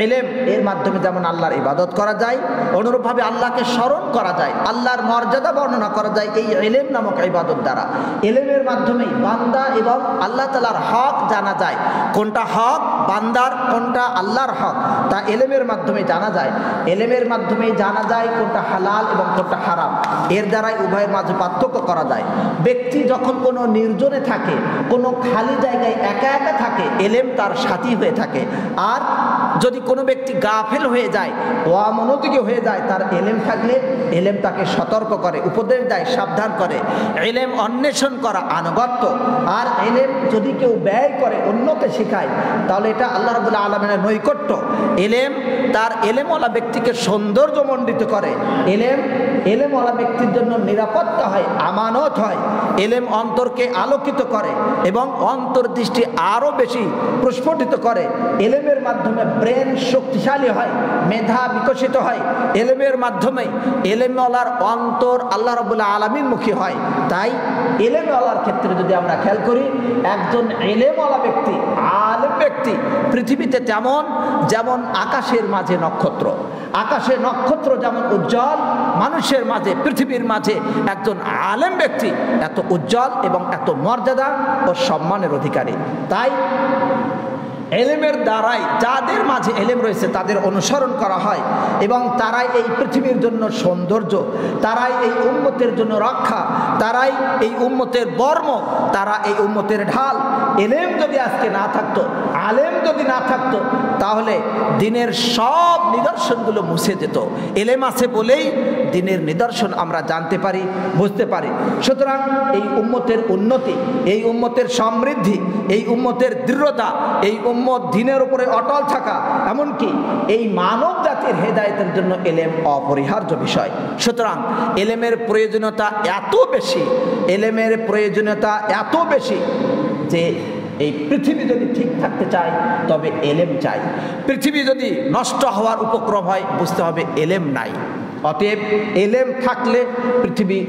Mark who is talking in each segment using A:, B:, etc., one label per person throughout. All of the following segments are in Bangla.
A: ইলম এর মাধ্যমে যেমন আল্লাহর ইবাদত করা যায়, অনুরূপভাবে আল্লাহকে স্মরণ করা যায়, আল্লাহর মর্যাদা বর্ণনা করা যায় এই ইলম নামক ইবাদত দ্বারা। ইলমের মাধ্যমেই বান্দা এবং আল্লাহ তাআলার হক জানা যায়, কোনটা হক বান্দার, কোনটা আল্লাহর হক, তা ইলমের মাধ্যমে জানা যায়। ইলমের মাধ্যমে জানা যায় কোনটা হালাল এবং কোনটা হারাম, এর দ্বারাই উভয়ের মাঝে পার্থক্য করা যায়। ব্যক্তি যখন কোনো নির্জনে থাকে, কোনো খালি জায়গায় একা একা থাকে, ইলম তার সাথী হয়ে থাকে। আর যদি কোনো ব্যক্তি গাফেল হয়ে যায়, অমনোযোগী হয়ে যায়, তার ইলম থাকলে ইলম তাকে সতর্ক করে, উপদেশ দেয়, সাবধান করে। ইলম অন্বেষণ করা আনুগত্য। আর ইলম যদি কেউ ব্যয় করে, অন্যকে শেখায়, তাহলে এটা আল্লাহ রাব্বুল আলামিনের নৈকট্য। ইলম তার ইলমওয়ালা ব্যক্তিকে সৌন্দর্যমণ্ডিত করে। ইলমওয়ালা ব্যক্তির জন্য নিরাপত্তা হয়, আমানত হয়। ইলম অন্তরকে আলোকিত করে এবং অন্তর্দৃষ্টি আরও বেশি প্রস্ফুটিত করে। ইলমের মাধ্যমে ব্রেন শক্তিশালী হয়, মেধা বিকশিত হয়। ইলমের মাধ্যমে ইলমওয়ালার অন্তর আল্লাহ রাব্বুল আলামিনমুখী হয়। তাই ইলমওয়ালার ক্ষেত্রে যদি আমরা খেয়াল করি, একজন ইলমওয়ালা ব্যক্তি, আলেম ব্যক্তি পৃথিবীতে যেমন আকাশের মাঝে নক্ষত্র, আকাশে নক্ষত্র যেমন উজ্জ্বল, মানুষের মাঝে, পৃথিবীর মাঝে একজন আলেম ব্যক্তি এত উজ্জ্বল এবং এত মর্যাদা ও সম্মানের অধিকারী। তাই ইলমের দ্বারাই যাদের মাঝে ইলম রয়েছে তাদের অনুসরণ করা হয় এবং তারাই এই পৃথিবীর জন্য সৌন্দর্য, তারাই এই উম্মতের জন্য রক্ষা, তারাই এই উম্মতের বর্ম, তারা এই উম্মতের ঢাল। ইলম যদি আজকে না থাকতো, আলেম যদি না থাকতো, তাহলে দিনের সব নিদর্শনগুলো মুছে যেত। ইলম আছে বলেই দিনের নিদর্শন আমরা জানতে পারি, বুঝতে পারি। সুতরাং এই উম্মতের উন্নতি, এই উম্মতের সমৃদ্ধি, এই উম্মতের দৃঢ়তা, এই উম্মত দ্বীনের উপরে অটল থাকা, এমনকি এই মানব জাতির হেদায়েতের জন্য ইলম অপরিহার্য বিষয়। সুতরাং ইলমের প্রয়োজনীয়তা এত বেশি, ইলমের প্রয়োজনীয়তা এত বেশি যে এই পৃথিবী যদি ঠিক থাকতে চায় তবে ইলম চাই। পৃথিবী যদি নষ্ট হওয়ার উপক্রম হয়, বুঝতে হবে ইলম নাই। অতএব ইলম থাকলে পৃথিবী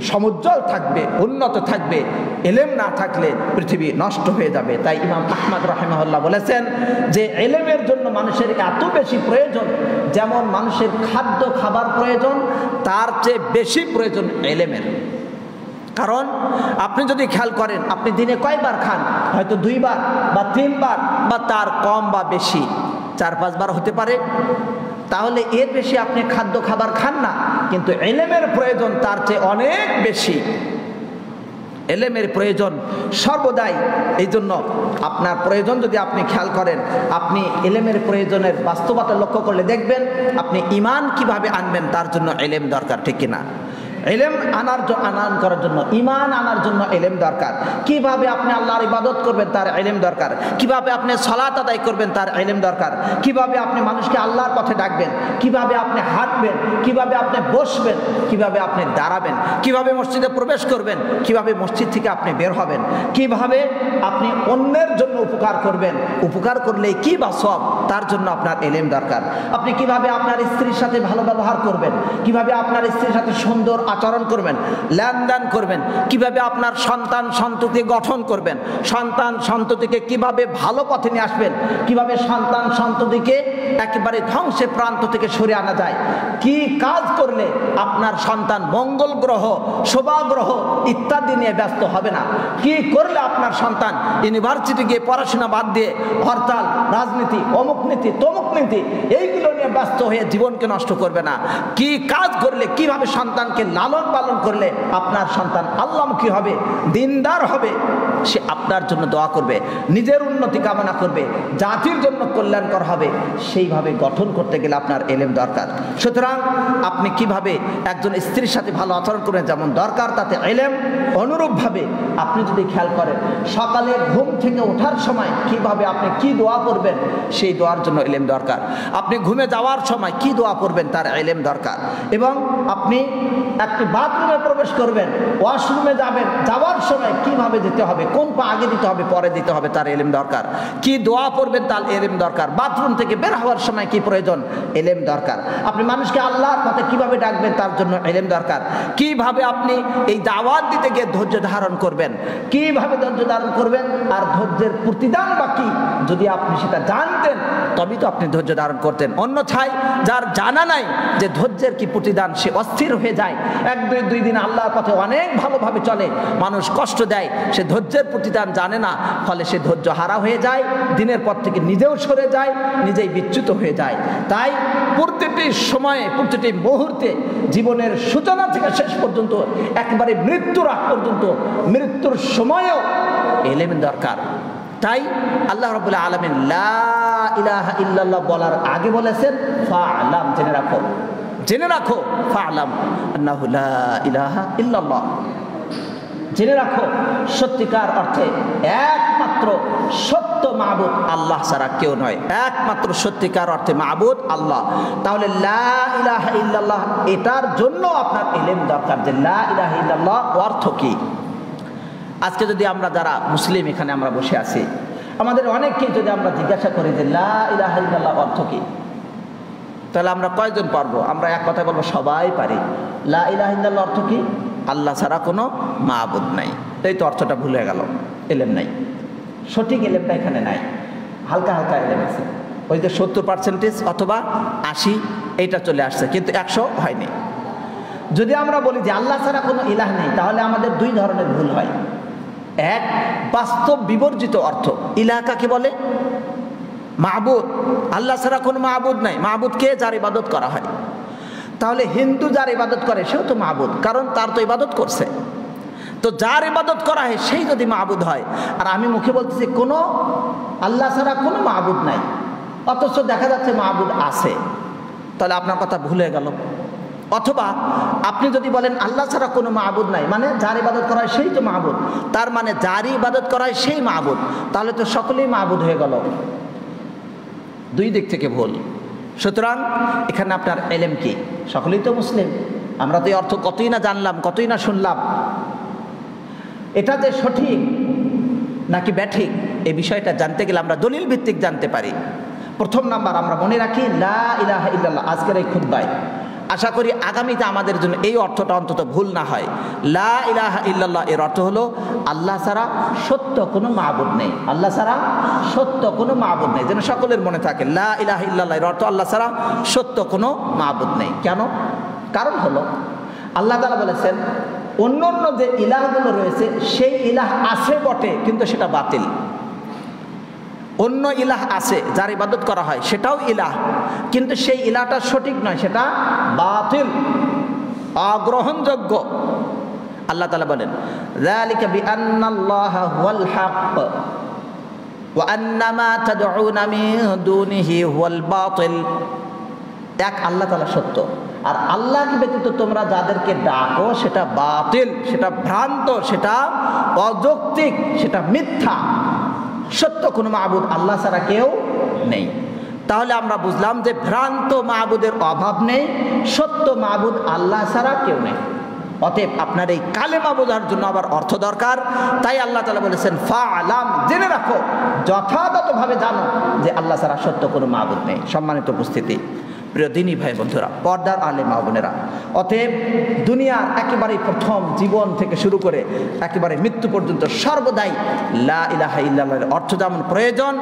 A: সমুজ্জ্বল থাকবে, উন্নত থাকবে। ইলম না থাকলে পৃথিবী নষ্ট হয়ে যাবে। তাই ইমাম আহমদ রাহিমাহুল্লাহ বলেছেন যে ইলমের জন্য মানুষের এত বেশি প্রয়োজন, যেমন মানুষের খাদ্য খাবার প্রয়োজন, তার চেয়ে বেশি প্রয়োজন ইলমের। কারণ আপনি যদি খেয়াল করেন, আপনি দিনে কয়বার খান? হয়তো 2 বার বা 3 বার বা তার কম বা বেশি, 4-5 বার হতে পারে। তাহলে এর বেশি আপনি খাদ্য খাবার খান না, কিন্তু ইলমের প্রয়োজন তার চেয়ে অনেক বেশি। ইলমের প্রয়োজন সর্বদাই। এই জন্য আপনার প্রয়োজন যদি আপনি খেয়াল করেন, আপনি ইলমের প্রয়োজনের বাস্তবতা লক্ষ্য করলে দেখবেন আপনি ঈমান কিভাবে আনবেন তার জন্য ইলম দরকার, ঠিক কিনা? ইলম আনার করার জন্য, ঈমান আনার জন্য ইলম দরকার। কিভাবে আপনি আল্লাহর ইবাদত করবেন তার ইলম দরকার। কিভাবে আপনি সালাত আদায় করবেন তার ইলম দরকার। কিভাবে আপনি মানুষকে আল্লাহর পথে ডাকবেন, কিভাবে আপনি হাঁটবেন, কিভাবে আপনি বসবেন, কিভাবে আপনি দাঁড়াবেন, কিভাবে মসজিদে প্রবেশ করবেন, কিভাবে মসজিদ থেকে আপনি বের হবেন, কিভাবে আপনি অন্যের জন্য উপকার করবেন, উপকার করলেই কি বা সব, তার জন্য আপনার ইলম দরকার। আপনি কিভাবে আপনার স্ত্রীর সাথে ভালো ব্যবহার করবেন, কিভাবে আপনার স্ত্রীর সাথে সুন্দর আচরণ করবেন, লেনদেন করবেন, কিভাবে আপনার সন্তান সন্ততি গঠন করবেন, সন্তান সন্ততিকে কিভাবে ভালো পথে নিয়ে আসবেন, কিভাবে সন্তান সন্ততিকে একেবারে ধ্বংসের প্রান্ত থেকে সরিয়ে আনা যায়, কি কাজ করলে আপনার সন্তান মঙ্গল গ্রহ, শোভা গ্রহ ইত্যাদি নিয়ে ব্যস্ত হবে না, কি করলে আপনার সন্তান ইউনিভার্সিটি গিয়ে পড়াশোনা বাদ দিয়ে হরতাল, রাজনীতি, অমুক নীতি, তমুক নীতি এইগুলো নিয়ে ব্যস্ত হয়ে জীবনকে নষ্ট করবে না, কি কাজ করলে, কিভাবে সন্তানকে লালন পালন করলে আপনার সন্তান আল্লাহমুখী হবে, দিনদার হবে, সে আপনার জন্য দোয়া করবে, নিজের উন্নতি কামনা করবে, জাতির জন্য কল্যাণকর হবে, সেইভাবে গঠন করতে গেলে আপনার ইলম দরকার। সুতরাং আপনি কিভাবে একজন স্ত্রীর সাথে ভালো আচরণ করবেন যেমন দরকার, তাতে ইলম অনুরূপভাবে আপনি যদি খেয়াল করেন সকালে ঘুম থেকে ওঠার সময় কিভাবে আপনি কি দোয়া করবেন সেই দোয়ার জন্য ইলম দরকার। আপনি ঘুমে যাওয়ার সময় কি দোয়া করবেন তার ইলম দরকার। এবং আপনি একটি বাথরুমে প্রবেশ করবেন, ওয়াশরুমে যাবেন, যাওয়ার সময় কিভাবে যেতে হবে, কোন পা আগে দিতে হবে পরে দিতে হবে তার ইলম দরকার। কি দোয়া পড়বেন তার ইলম দরকার। বাথরুম থেকে বের হওয়ার সময় কি প্রয়োজন, ইলম দরকার। আপনি মানুষকে আল্লাহর পথে কিভাবে ডাকবেন তার জন্য ইলম দরকার। কিভাবে আপনি এই দাওয়াত দিতে গিয়ে ধৈর্য ধারণ করবেন, কিভাবে ধৈর্য ধারণ করবেন, আর ধৈর্যের প্রতিদান বা কি যদি আপনি সেটা জানতেন তবেই তো আপনি ধৈর্য ধারণ করতেন। অন্যথায় যার জানা নাই যে ধৈর্যের কি প্রতিদান, সে অস্থির হয়ে যায়। এক দুই দিন আল্লাহর পথে অনেক ভালোভাবে চলে, মানুষ কষ্ট দেয়, সে ধৈর্যের প্রতিদান জানে না, ফলে সে ধৈর্য হারা হয়ে যায়, দিনের পর থেকে নিজেও সরে যায়, নিজেই বিচ্যুত হয়ে যায়। তাই প্রতিটি সময়ে, প্রতিটি মুহূর্তে, জীবনের সূচনা থেকে শেষ পর্যন্ত, একেবারে মৃত্যুর আগ পর্যন্ত, মৃত্যুর সময়ও ইলম দরকার। তাই আল্লাহ রাব্বুল আলামিন লা ইলাহা ইল্লাল্লাহ বলার আগে বলেছেন ফা'লাম, জেনে রাখো, জেনে রাখো, ফা'লাম আন্নাহু লা ইলাহা ইল্লাল্লাহ, জেনে রাখো সত্যিকার অর্থে একমাত্র সত্য মাবুদ আল্লাহ ছাড়া কেউ নয়, একমাত্র সত্যিকার অর্থে মাবুদ আল্লাহ। তাহলে লা ইলাহা ইল্লাল্লাহ, এটার জন্য আপনার ইলম দরকার যে লা ইলাহা ইল্লাল্লাহ অর্থ কি। আজকে যদি আমরা যারা মুসলিম এখানে আমরা বসে আছি, আমাদের অনেককে যদি আমরা জিজ্ঞাসা করি যে লা ইলাহা ইল্লাল্লাহ অর্থ কি, তাহলে আমরা কয়জন পারবো? আমরা এক কথা বলবো, সবাই পারি। লা ইলাহা ইল্লাল্লাহ অর্থ কি? আল্লাহ ছাড়া কোনো মাবুদ নাই। এই তো অর্থটা ভুলে গেল, এলেম নাই, সঠিক এলেমটা এখানে নাই, হালকা হালকা এলেম আছে। ওই যে 70% অথবা 80 এইটা চলে আসছে, কিন্তু 100 হয়নি। যদি আমরা বলি যে আল্লাহ ছাড়া কোনো ইলাহ নেই, তাহলে আমাদের দুই ধরনের ভুল হয়। এক, বাস্তব বিবর্জিত অর্থ। ইলাহ কাকে বলে? মাবুদ। আল্লাহ ছাড়া কোনো মাবুদ নাই। মাবুদ কে? যার ইবাদত করা হয়। তাহলে হিন্দু যার ইবাদত করে সেও তো মাবুদ, কারণ তার তো ইবাদত করছে। তো যার ইবাদত করা হয় সেই যদি মাবুদ হয়, আর আমি মুখে বলতেছি কোনো আল্লাহ ছাড়া কোনো মাবুদ নাই, অথচ দেখা যাচ্ছে মাবুদ আছে, তাহলে আপনার কথা ভুলে গেল। অথবা আপনি যদি বলেন আল্লাহ ছাড়া কোনো মাবুদ নাই, মানে যার ইবাদত করা হয় সেই তো মাবুদ, তার মানে যারই ইবাদত করা হয় সেই মাবুদ, তাহলে তো সকলেই মাবুদ হয়ে গেল। দুই দিক থেকে ভুল। সুতরাং এখানে আপনার ইলম কি? সকলেই তো মুসলিম, আমরা তো এই অর্থ কতই না জানলাম, কতই না শুনলাম। এটা যে সঠিক নাকি ব্যাঠিক, এই বিষয়টা জানতে গেলে আমরা দলিল ভিত্তিক জানতে পারি। প্রথম নাম্বার আমরা মনে রাখি লা ইলাহা ইল্লাল্লাহ। আজকের এই খুতবায় আশা করি আগামীতে আমাদের জন্য এই অর্থটা অন্তত ভুল না হয়। লা ইলাহা ইল্লাল্লাহ এর অর্থ হলো আল্লাহ ছাড়া সত্য কোনো মাবুদ নেই। আল্লাহ ছাড়া সত্য কোনো মাবুদ নেই, যেন সকলের মনে থাকে। লা ইলাহা ইল্লাল্লাহ এর অর্থ আল্লাহ ছাড়া সত্য কোনো মাবুদ নেই। কেন? কারণ হলো আল্লাহ তাআলা বলেছেন অন্য অন্য যে ইলাহগুলো রয়েছে সেই ইলাহ আছে বটে, কিন্তু সেটা বাতিল। অন্য ইলাহ আছে যার ইবাদত করা হয়, সেটাও ইলাহ, কিন্তু সেই ইলাহটা সঠিক নয়, সেটা বাতিল, অগ্রহণযোগ্য। আল্লাহ তাআলা বলেন যালিকা বিআন্নাল্লাহা হুয়াল হক ওয়া আন্না মা তাদউনা মিন দুনিহি হুয়াল বাতিল। এক আল্লাহ তাআলা সত্য, আর আল্লাহকে ব্যতীত তোমরা যাদেরকে ডাকো সেটা বাতিল, সেটা ভ্রান্ত, সেটা অযৌক্তিক, সেটা মিথ্যা। সত্য কোনো মাবুদ আল্লাহ ছাড়া কেউ নেই। তাহলে আমরা বুঝলাম যে ভ্রান্ত মাবুদের অভাব নেই, সত্য মাবুদ আল্লাহ ছাড়া কেউ নেই। অতএব আপনার এই কালেমা বোঝার জন্য আবার অর্থ দরকার। তাই আল্লাহ তাআলা বলেছেন ফা'লাম, জেনে রাখো, যথাযথভাবে জানো যে আল্লাহ ছাড়া সত্য কোনো মাবুদ নেই। সম্মানিত উপস্থিতি, প্রিয় দিনী ভাই বন্ধুরা, পর্দার আলে মা বোনেরা, অতএব দুনিয়ার একেবারে প্রথম জীবন থেকে শুরু করে একেবারে মৃত্যু পর্যন্ত সর্বদাই লা ইলাহা ইল্লাল্লাহর অর্থ যেমন প্রয়োজন,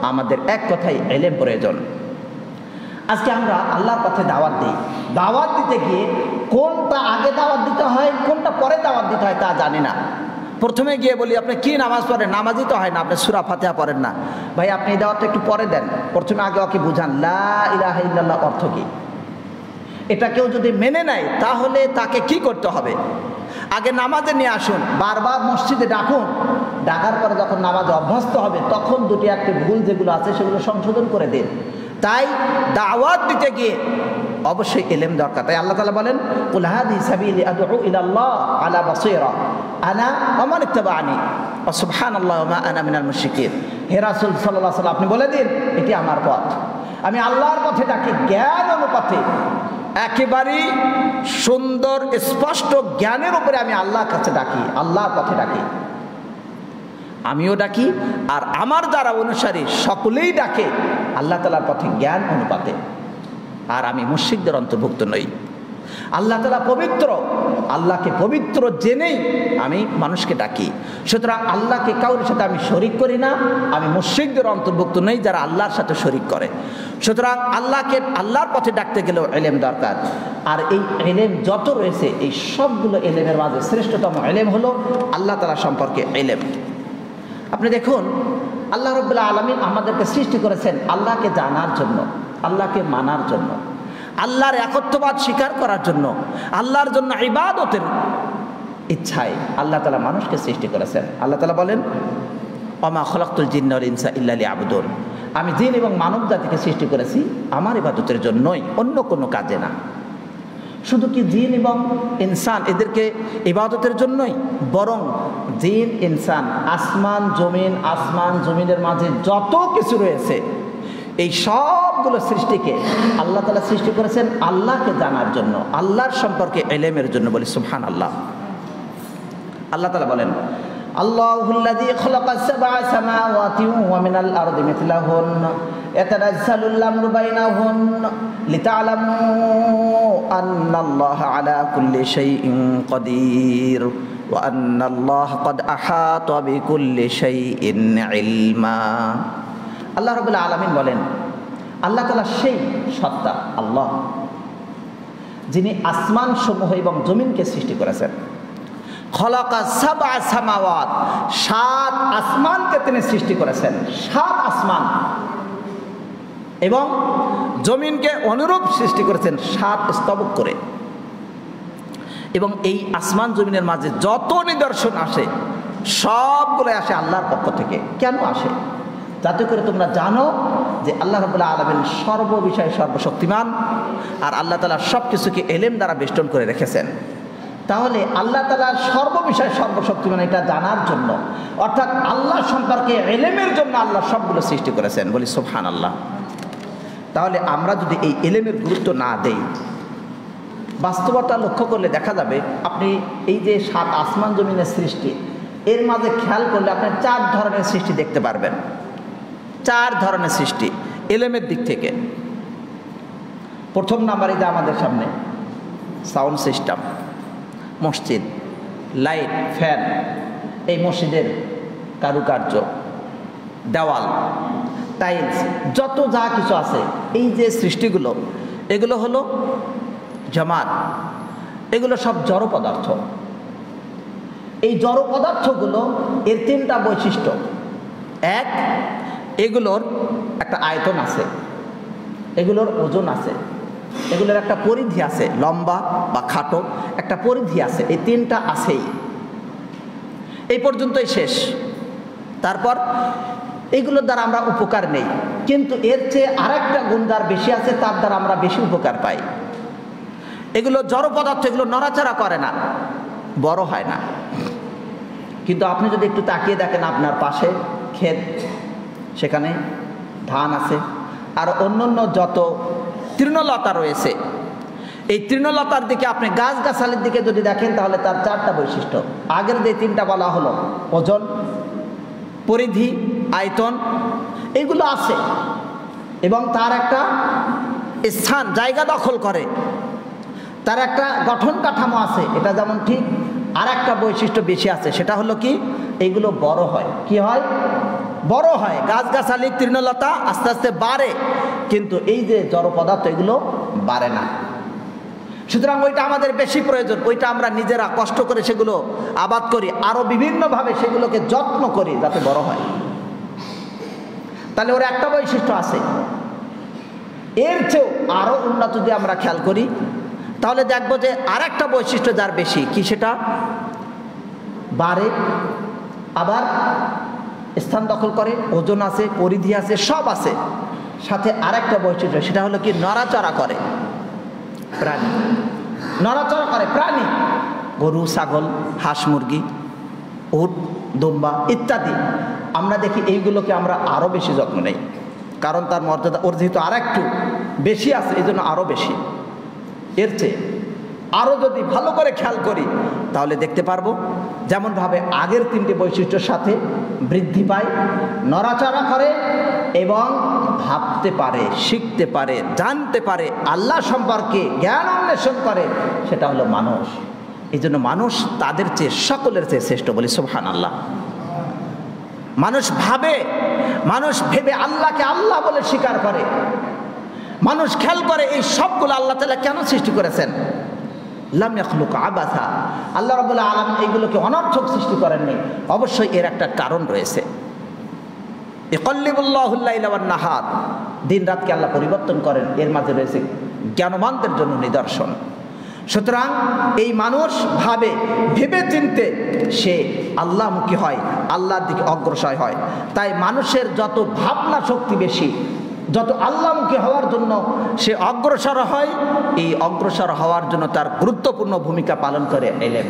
A: আমাদের এক কথাই ইলম প্রয়োজন। আজকে আমরা আল্লাহর পথে দাওয়াত দিই, দাওয়াত দিতে গিয়ে কোনটা আগে দাওয়াত দিতে হয়, কোনটা পরে দাওয়াত দিতে হয় তা জানি না। প্রথমে গিয়ে বলি আপনি কি নামাজ পড়েন? নামাজই তো হয় না, আপনি সূরা ফাতিহা পড়েন না। ভাই আপনি এই দাওয়াতটা একটু পরে দেন, প্রথমে আগে ওকে বুঝান লা ইলাহা ইল্লাল্লাহ অর্থ কি। এটা কেউ যদি মেনে নেয় তাহলে তাকে কি করতে হবে? আগে নামাজে নিয়ে আসুন, বারবার মসজিদে ডাকুন, ডাকার পরে যখন নামাজে অভ্যস্ত হবে তখন দুটি একটি ভুল যেগুলো আছে সেগুলো সংশোধন করে দিন। তাই দাওয়াত দিতে গিয়ে অবশ্যই ইলম দরকার। তাই আল্লাহ তাআলা বলেন কুল হাযিহি সাবিলি আদউ ইলাল্লাহ আলা বাসীরা আনা ওয়া মান ইত্তাবা'আনি ওয়া সুবহানাল্লাহি ওয়া মা আনা মিনাল মুশরিকিন। হে রাসূল সাল্লাল্লাহু আলাইহি ওয়াসাল্লাম, আপনি বলে দিন এটি আমার পথ, আমি আল্লাহর পথে ডাকি, জ্ঞান অনুপাতে, একেবারেই সুন্দর স্পষ্ট জ্ঞানের উপরে আমি আল্লাহর কাছে ডাকি, আল্লাহর পথে ডাকি। আমিও ডাকি আর আমার যারা অনুসারী সকলেই ডাকে আল্লাহ তাআলার পথে জ্ঞান অনুপাতে। আর আমি মুশরিকদের অন্তর্ভুক্ত নই। আল্লাহ তাআলা পবিত্র, আল্লাহকে পবিত্র জেনেই আমি মানুষকে ডাকি। সুতরাং আল্লাহকে কারোর সাথে আমি শরিক করি না, আমি মুশরিকদের অন্তর্ভুক্ত নই যারা আল্লাহর সাথে শরিক করে। সুতরাং আল্লাহকে আল্লাহর পথে ডাকতে গেলেও ইলম দরকার। আর এই ইলম যত রয়েছে, এই সবগুলো ইলমের মাঝে শ্রেষ্ঠতম ইলম হলো আল্লাহ তাআলা সম্পর্কে ইলম। আপনি দেখুন, আল্লাহ রাব্বুল আলামিন আমাদেরকে সৃষ্টি করেছেন আল্লাহকে জানার জন্য, আল্লাহকে মানার জন্য, আল্লাহর একত্ববাদ স্বীকার করার জন্য, আল্লাহর জন্য ইবাদতের ইচ্ছায় আল্লাহ তাআলা মানুষকে সৃষ্টি করেছেন। আল্লাহ তাআলা বলেন, ওমা খলাকতুল জিন্না ওয়াল ইনসা ইল্লা লিয়াবুদুন, আমি জিন এবং মানব জাতিকে সৃষ্টি করেছি আমার ইবাদতের জন্যই, অন্য কোনো কাজে না। শুধু কি জিন এবং ইনসান এদেরকে ইবাদতের জন্যই? বরং জিন ইনসান, আসমান জমিনের মাঝে যত কিছু রয়েছে, এই সবগুলো সৃষ্টিকে আল্লাহ তাআলা সৃষ্টি করেছেন আল্লাহকে জানার জন্য, আল্লাহর সম্পর্কে ইলমের জন্য। বলি সুবহানাল্লাহ। আল্লাহ তাআলা বলেন, আল্লাহুল্লাযী খালাকাস সাবআ সামাওয়াতি ওয়া মিনাল আরদি মিথলাহুন্না ইয়াতানাজ্জালুল আমরু বাইনাহুন্না লিতা'লামু আন্নাল্লাহা আলা কুল্লি শাইইন কাদির ওয়া আন্নাল্লাহা ক্বাদ আহাতা বিকুল্লি শাইইন ইলমা। আল্লাহ রাব্বুল আলামিন বলেন, আল্লাহ তাআলা সেই সত্তা আল্লাহ যিনি আসমান সমূহ এবং জমিনকে সৃষ্টি করেছেন। খলাকা সাবআ সামাওয়াত, 7 আসমানকে তিনি সৃষ্টি করেছেন, 7 আসমান, এবং জমিনকে অনুরূপ সৃষ্টি করেছেন 7 স্তবক করে। এবং এই আসমান জমিনের মাঝে যত নিদর্শন আসে সবগুলো আসে আল্লাহর পক্ষ থেকে। কেন আসে? যাতে করে তোমরা জানো যে আল্লাহ রাব্বুল আলামিন সর্ববিষয়ে সর্বশক্তিমান, আর আল্লাহ তাআলা সব কিছুকে ইলম দ্বারা বেষ্টন করে রেখেছেন। তাহলে আল্লাহ তাআলার সর্ববিষয়ে সর্বশক্তিমান এটা জানার জন্য, অর্থাৎ আল্লাহ সম্পর্কে ইলমের জন্য আল্লাহ সবগুলো সৃষ্টি করেছেন। বলি সুবহানাল্লাহ। তাহলে আমরা যদি এই ইলমের গুরুত্ব না দেই, বাস্তবতা লক্ষ্য করলে দেখা যাবে, আপনি এই যে 7 আসমান জমিনের সৃষ্টি, এর মাঝে খেয়াল করলে আপনি 4 ধরনের সৃষ্টি দেখতে পারবেন। 4 ধরনের সৃষ্টি ইলমের দিক থেকে। প্রথম নাম্বারে যে আমাদের সামনে সাউন্ড সিস্টেম, মসজিদ, লাইট, ফ্যান, এই মসজিদের কারুকার্য, দেওয়াল, টাইলস, যত যা কিছু আছে, এই যে সৃষ্টিগুলো, এগুলো হলো জামাত, এগুলো সব জড় পদার্থ। এই জড় পদার্থগুলো এর 3টা বৈশিষ্ট্য। এক, এগুলোর একটা আয়তন আছে, এগুলোর ওজন আছে, এগুলোর একটা পরিধি আছে, লম্বা বা খাটো একটা পরিধি আছে। এই 3টা আছেই, এই পর্যন্তই শেষ। তারপর এগুলোর দ্বারা আমরা উপকার নেই, কিন্তু এর চেয়ে আরেকটা গুণ যার বেশি আছে, তার দ্বারা আমরা বেশি উপকার পাই। এগুলো জড় পদার্থ, এগুলো নড়াচড়া করে না, বড় হয় না। কিন্তু আপনি যদি একটু তাকিয়ে দেখেন, আপনার পাশে ক্ষেত, সেখানে ধান আছে, আর অন্যান্য যত তৃণলতা রয়েছে, এই তৃণলতার দিকে আপনি গাছগাছালির দিকে যদি দেখেন, তাহলে তার 4টা বৈশিষ্ট্য। আগের যে 3টা বলা হলো, ওজন, পরিধি, আয়তন, এগুলো আছে, এবং তার একটা স্থান, জায়গা দখল করে, তার একটা গঠন কাঠামো আছে। এটা যেমন ঠিক, আর একটা বৈশিষ্ট্য বেশি আছে, সেটা হলো কি, এইগুলো বড় হয়। কি হয়? বড় হয়। গাছগাছালি, তৃণলতা আস্তে আস্তে বাড়ে, কিন্তু এই যে জড় পদার্থ, এগুলো বাড়ে না। সুতরাং ওইটা আমাদের বেশি প্রয়োজন, ওইটা আমরা নিজেরা কষ্ট করে সেগুলো আবাদ করি, আরও বিভিন্নভাবে সেগুলোকে যত্ন করি যাতে বড় হয়। তাহলে ওর একটা বৈশিষ্ট্য আছে। এর চেয়েও আরও উন্নত যদি আমরা খেয়াল করি, তাহলে দেখবো যে আর একটা বৈশিষ্ট্য যার বেশি। কি সেটা? বাড়ে, আবার স্থান দখল করে, ওজন আছে, পরিধি আছে, সব আছে। সাথে আরেকটা বৈশিষ্ট্য, সেটা হলো কি, নড়াচড়া করে। প্রাণী নড়াচড়া করে, প্রাণী, গরু, ছাগল, হাঁস, মুরগি, উট, দুম্বা ইত্যাদি। আমরা দেখি এইগুলোকে আমরা আরও বেশি যত্ন নেই, কারণ তার মর্যাদা, ওর যেহেতু আর একটু বেশি আছে, এই জন্য আরও বেশি। এর চেয়ে আরও যদি ভালো করে খেয়াল করি, তাহলে দেখতে পারবো যেমনভাবে আগের 3টি বৈশিষ্ট্যের সাথে বৃদ্ধি পায়, নড়াচড়া করে এবং ভাবতে পারে, শিখতে পারে, জানতে পারে, আল্লাহ সম্পর্কে জ্ঞান অন্বেষণ করে, সেটা হলো মানুষ। এই জন্য মানুষ তাদের চেয়ে সকলের চেয়ে শ্রেষ্ঠ, বলি সুবহানাল্লাহ। মানুষ ভাবে, মানুষ ভেবে আল্লাহকে আল্লাহ বলে স্বীকার করে। মানুষ খেয়াল করে এই সবগুলো আল্লাহ তাআলা কেন সৃষ্টি করেছেন। লাম ইয়াখলুক আবাসা, আল্লাহ রাব্বুল আলামিন এইগুলোকে অনর্থক সৃষ্টি করেননি, অবশ্যই এর একটা কারণ রয়েছে। ইকাল্লিবুল্লাহুল লাইলা ওয়ান নাহার, দিন রাতকে আল্লাহ পরিবর্তন করেন, এর মাঝে রয়েছে জ্ঞানবানদের জন্য নিদর্শন। সুতরাং এই মানুষ ভাবে, ভেবে চিনতে সে আল্লাহমুখী হয়, আল্লাহর দিকে অগ্রসর হয়। তাই মানুষের যত ভাবনা শক্তি বেশি, যত আল্লাহমুখী হওয়ার জন্য সে অগ্রসর হয়, এই অগ্রসর হওয়ার জন্য তার গুরুত্বপূর্ণ ভূমিকা পালন করে ইলম।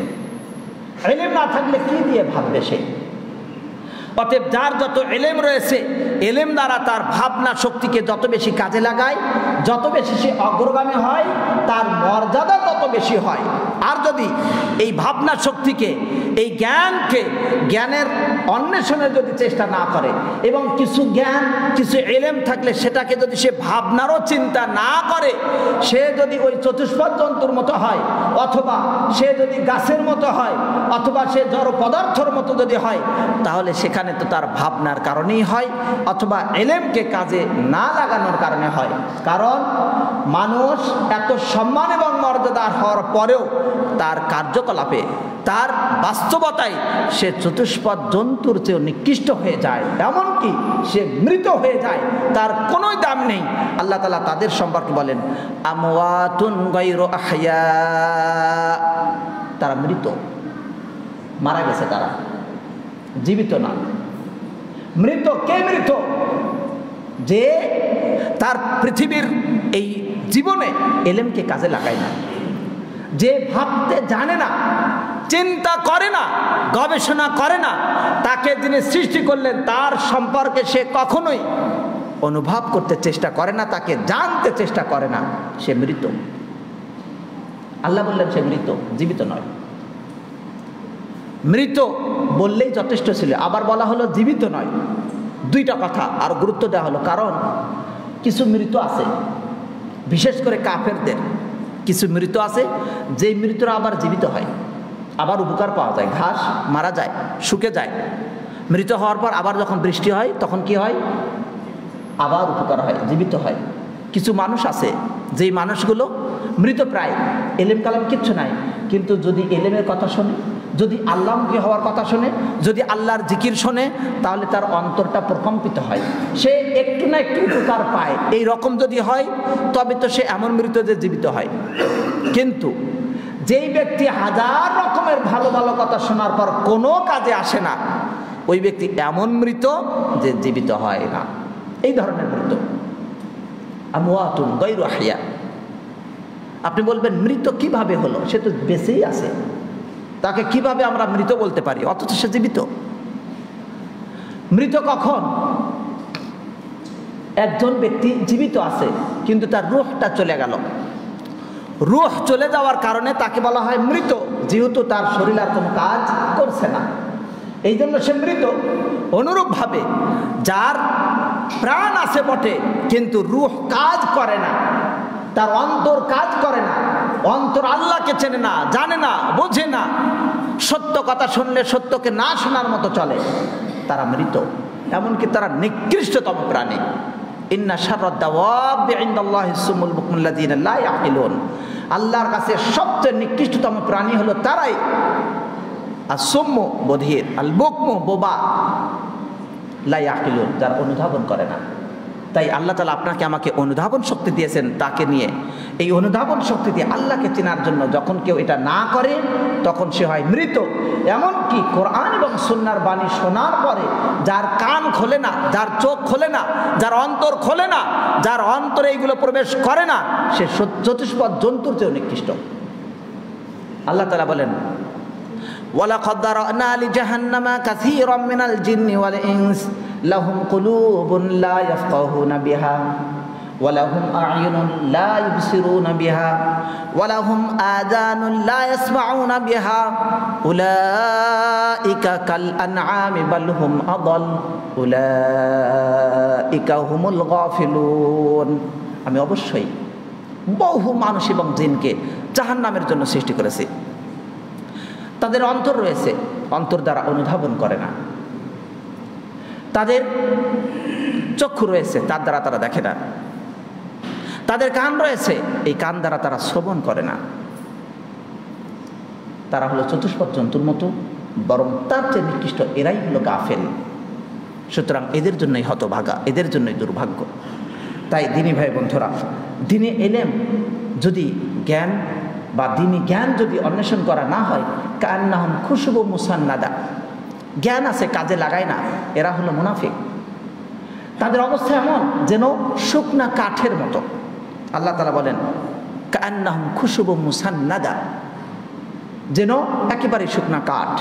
A: ইলম না থাকলে কি দিয়ে ভাববে সে? অতএব যার যত ইলম রয়েছে, ইলম দ্বারা তার ভাবনা শক্তিকে যত বেশি কাজে লাগায়, যত বেশি সে অগ্রগামী হয়, তার মর্যাদা তত বেশি হয়। আর যদি এই ভাবনা শক্তিকে, এই জ্ঞানকে, জ্ঞানের অন্বেষণের যদি চেষ্টা না করে, এবং কিছু জ্ঞান, কিছু ইলম থাকলে সেটাকে যদি সে ভাবনারও চিন্তা না করে, সে যদি ওই চতুষ্পদ জন্তুর মতো হয়, অথবা সে যদি গাছের মতো হয়, অথবা সে জড় পদার্থের মতো যদি হয়, তাহলে সেখানে তো তার ভাবনার কারণেই হয়, অথবা ইলমকে কাজে না লাগানোর কারণে হয়। কারণ মানুষ এত সম্মান এবং মর্যাদা হওয়ার পরেও তার কার্যকলাপে, তার বাস্তবতায় সে চতুষ্পদ জন্তুর চেয়েও নিকৃষ্ট হয়ে যায়, এমনকি সে মৃত হয়ে যায়, তার কোনো দাম নেই। আল্লাহ তাআলা তাদের সম্পর্কে বলেন আমওয়াতুন গায়রু আহইয়া, তারা মৃত, মারা গেছে, তারা জীবিত না। মৃত কে? মৃত যে তার পৃথিবীর এই জীবনে ইলমকে কাজে লাগায় না, যে ভাবতে জানে না, চিন্তা করে না, গবেষণা করে না, তাকে যিনি সৃষ্টি করলেন তার সম্পর্কে সে কখনোই অনুভব করতে চেষ্টা করে না, তাকে জানতে চেষ্টা করে না, সে মৃত। আল্লাহ বললেন সে মৃত, জীবিত নয়। মৃত বললেই যথেষ্ট ছিল, আবার বলা হলো জীবিত নয়। দুইটা কথা আর গুরুত্ব দেওয়া হলো, কারণ কিছু মৃত আছে, বিশেষ করে কাফেরদের কিছু মৃত আছে, যেই মৃতরা আবার জীবিত হয়, আবার উপকার পাওয়া যায়, ঘাস মারা যায়, শুকে যায়, মৃত হওয়ার পর আবার যখন বৃষ্টি হয় তখন কি হয়? আবার উপকার হয়, জীবিত হয়। কিছু মানুষ আছে যেই মানুষগুলো মৃত প্রায়, এলেম কালাম কিচ্ছু নাই, কিন্তু যদি এলেমের কথা শোনে, যদি আল্লাহমুখী হওয়ার কথা শোনে, যদি আল্লাহর জিকির শোনে, তাহলে তার অন্তরটা প্রকম্পিত হয়, সে একটু না একটু উপকার পায়। এই রকম যদি হয় তবে তো সে এমন মৃত যে জীবিত হয়। কিন্তু যেই ব্যক্তি হাজার রকমের ভালো ভালো কথা শোনার পর কোনো কাজে আসে না, ওই ব্যক্তি এমন মৃত যে জীবিত হয় না। এই ধরনের মৃত আমওয়াতুন গায়রু আহইয়া। আপনি বলবেন মৃত কিভাবে হলো? সে তো বেঁচেই আছে, তাকে কিভাবে আমরা মৃত বলতে পারি অথচ সে জীবিত? মৃত কখন? একজন ব্যক্তি জীবিত আছে কিন্তু তার রূহটা চলে গেল, রূহ চলে যাওয়ার কারণে তাকে বলা হয় মৃত, যেহেতু তার শরীর আর কোনো কাজ করছে না, এই জন্য সে মৃত। অনুরূপভাবে যার প্রাণ আছে বটে কিন্তু রূহ কাজ করে না, তার অন্তর কাজ করে না, অন্তর আল্লাহকে চেনে না, জানে না, বোঝে না, সত্য কথা শুনলে সত্যকে না শোনার মতো চলে, তারা মৃত। এমনকি তারা নিকৃষ্টতম প্রাণী। ইন্না শাররাদ দাওয়াবি ইনদাল্লাহি সুমুল বুকমুল্লাযিনা লা ইয়াকিলুন। আল্লাহর কাছে সবচেয়ে নিকৃষ্টতম প্রাণী হলো তারাই, আসুম্মু বধির, আল বুকমু বোবা, লা ইয়াকিলুন যারা অনুধাবন করে না। তাই আল্লাহ তাআলা আপনাকে আমাকে অনুধাবন শক্তি দিয়েছেন, তাকে নিয়ে এই অনুধাবন শক্তি দিয়ে আল্লাহকে চেনার জন্য যখন কেউ এটা না করে তখন সে হয় মৃত। এমনকি কোরআন এবং সুন্নাহর বাণী শোনার পরে যার কান খোলে না, যার চোখ খোলে না, যার অন্তর খোলে না, যার অন্তরে এইগুলো প্রবেশ করে না, সে চতুষ্পদ জন্তুর চেয়েও নিকৃষ্ট। আল্লাহ তাআলা বলেন ওয়ালাকাদ যারানা লিজাহান্নামা কাসীরাম মিনাল জিন্নি ওয়াল ইনস লাহুম কুলুবুন লা ইয়াফকাহুনা বিহা ওয়ালাহুম আ'য়ুনুন লা ইবসিরুনা বিহা ওয়ালাহুম আযানুন লা ইয়াসমাউনা বিহা উলাইকা কাল আনআমি বাল হুম আদাল উলাইকা হুমুল গাফিলুন। আমি অবশ্যই বহু মানুষ এবং জিনকে জাহান্নামের জন্য সৃষ্টি করেছি। তাদের অন্তর রয়েছে, অন্তর দ্বারা অনুধাবন করে না। তাদের চক্ষু রয়েছে, তার দ্বারা তারা দেখে না। তাদের কান রয়েছে, এই কান দ্বারা তারা শ্রবণ করে না। তারা হলো চতুষ্পদ জন্তুর মতো, বরং তার চেয়ে নিকৃষ্ট এরাই হলো গাফেল। সুতরাং এদের জন্যই হতভাগা, এদের জন্যই দুর্ভাগ্য। তাই দিনী ভাই বন্ধুরা, দিনে এলেম যদি জ্ঞান বা দিনী জ্ঞান যদি অন্বেষণ করা না হয়, কান্নাহুম খুশবু মুসান্নাদা, জ্ঞান আছে কাজে লাগায় না, এরা হলো মুনাফিক। তাদের অবস্থা এমন যেন শুকনা কাঠের মতো। আল্লাহ তাআলা বলেন কান্নাহুম খুশবু মুসান্নাদা, যেন একেবারে শুকনা কাঠ।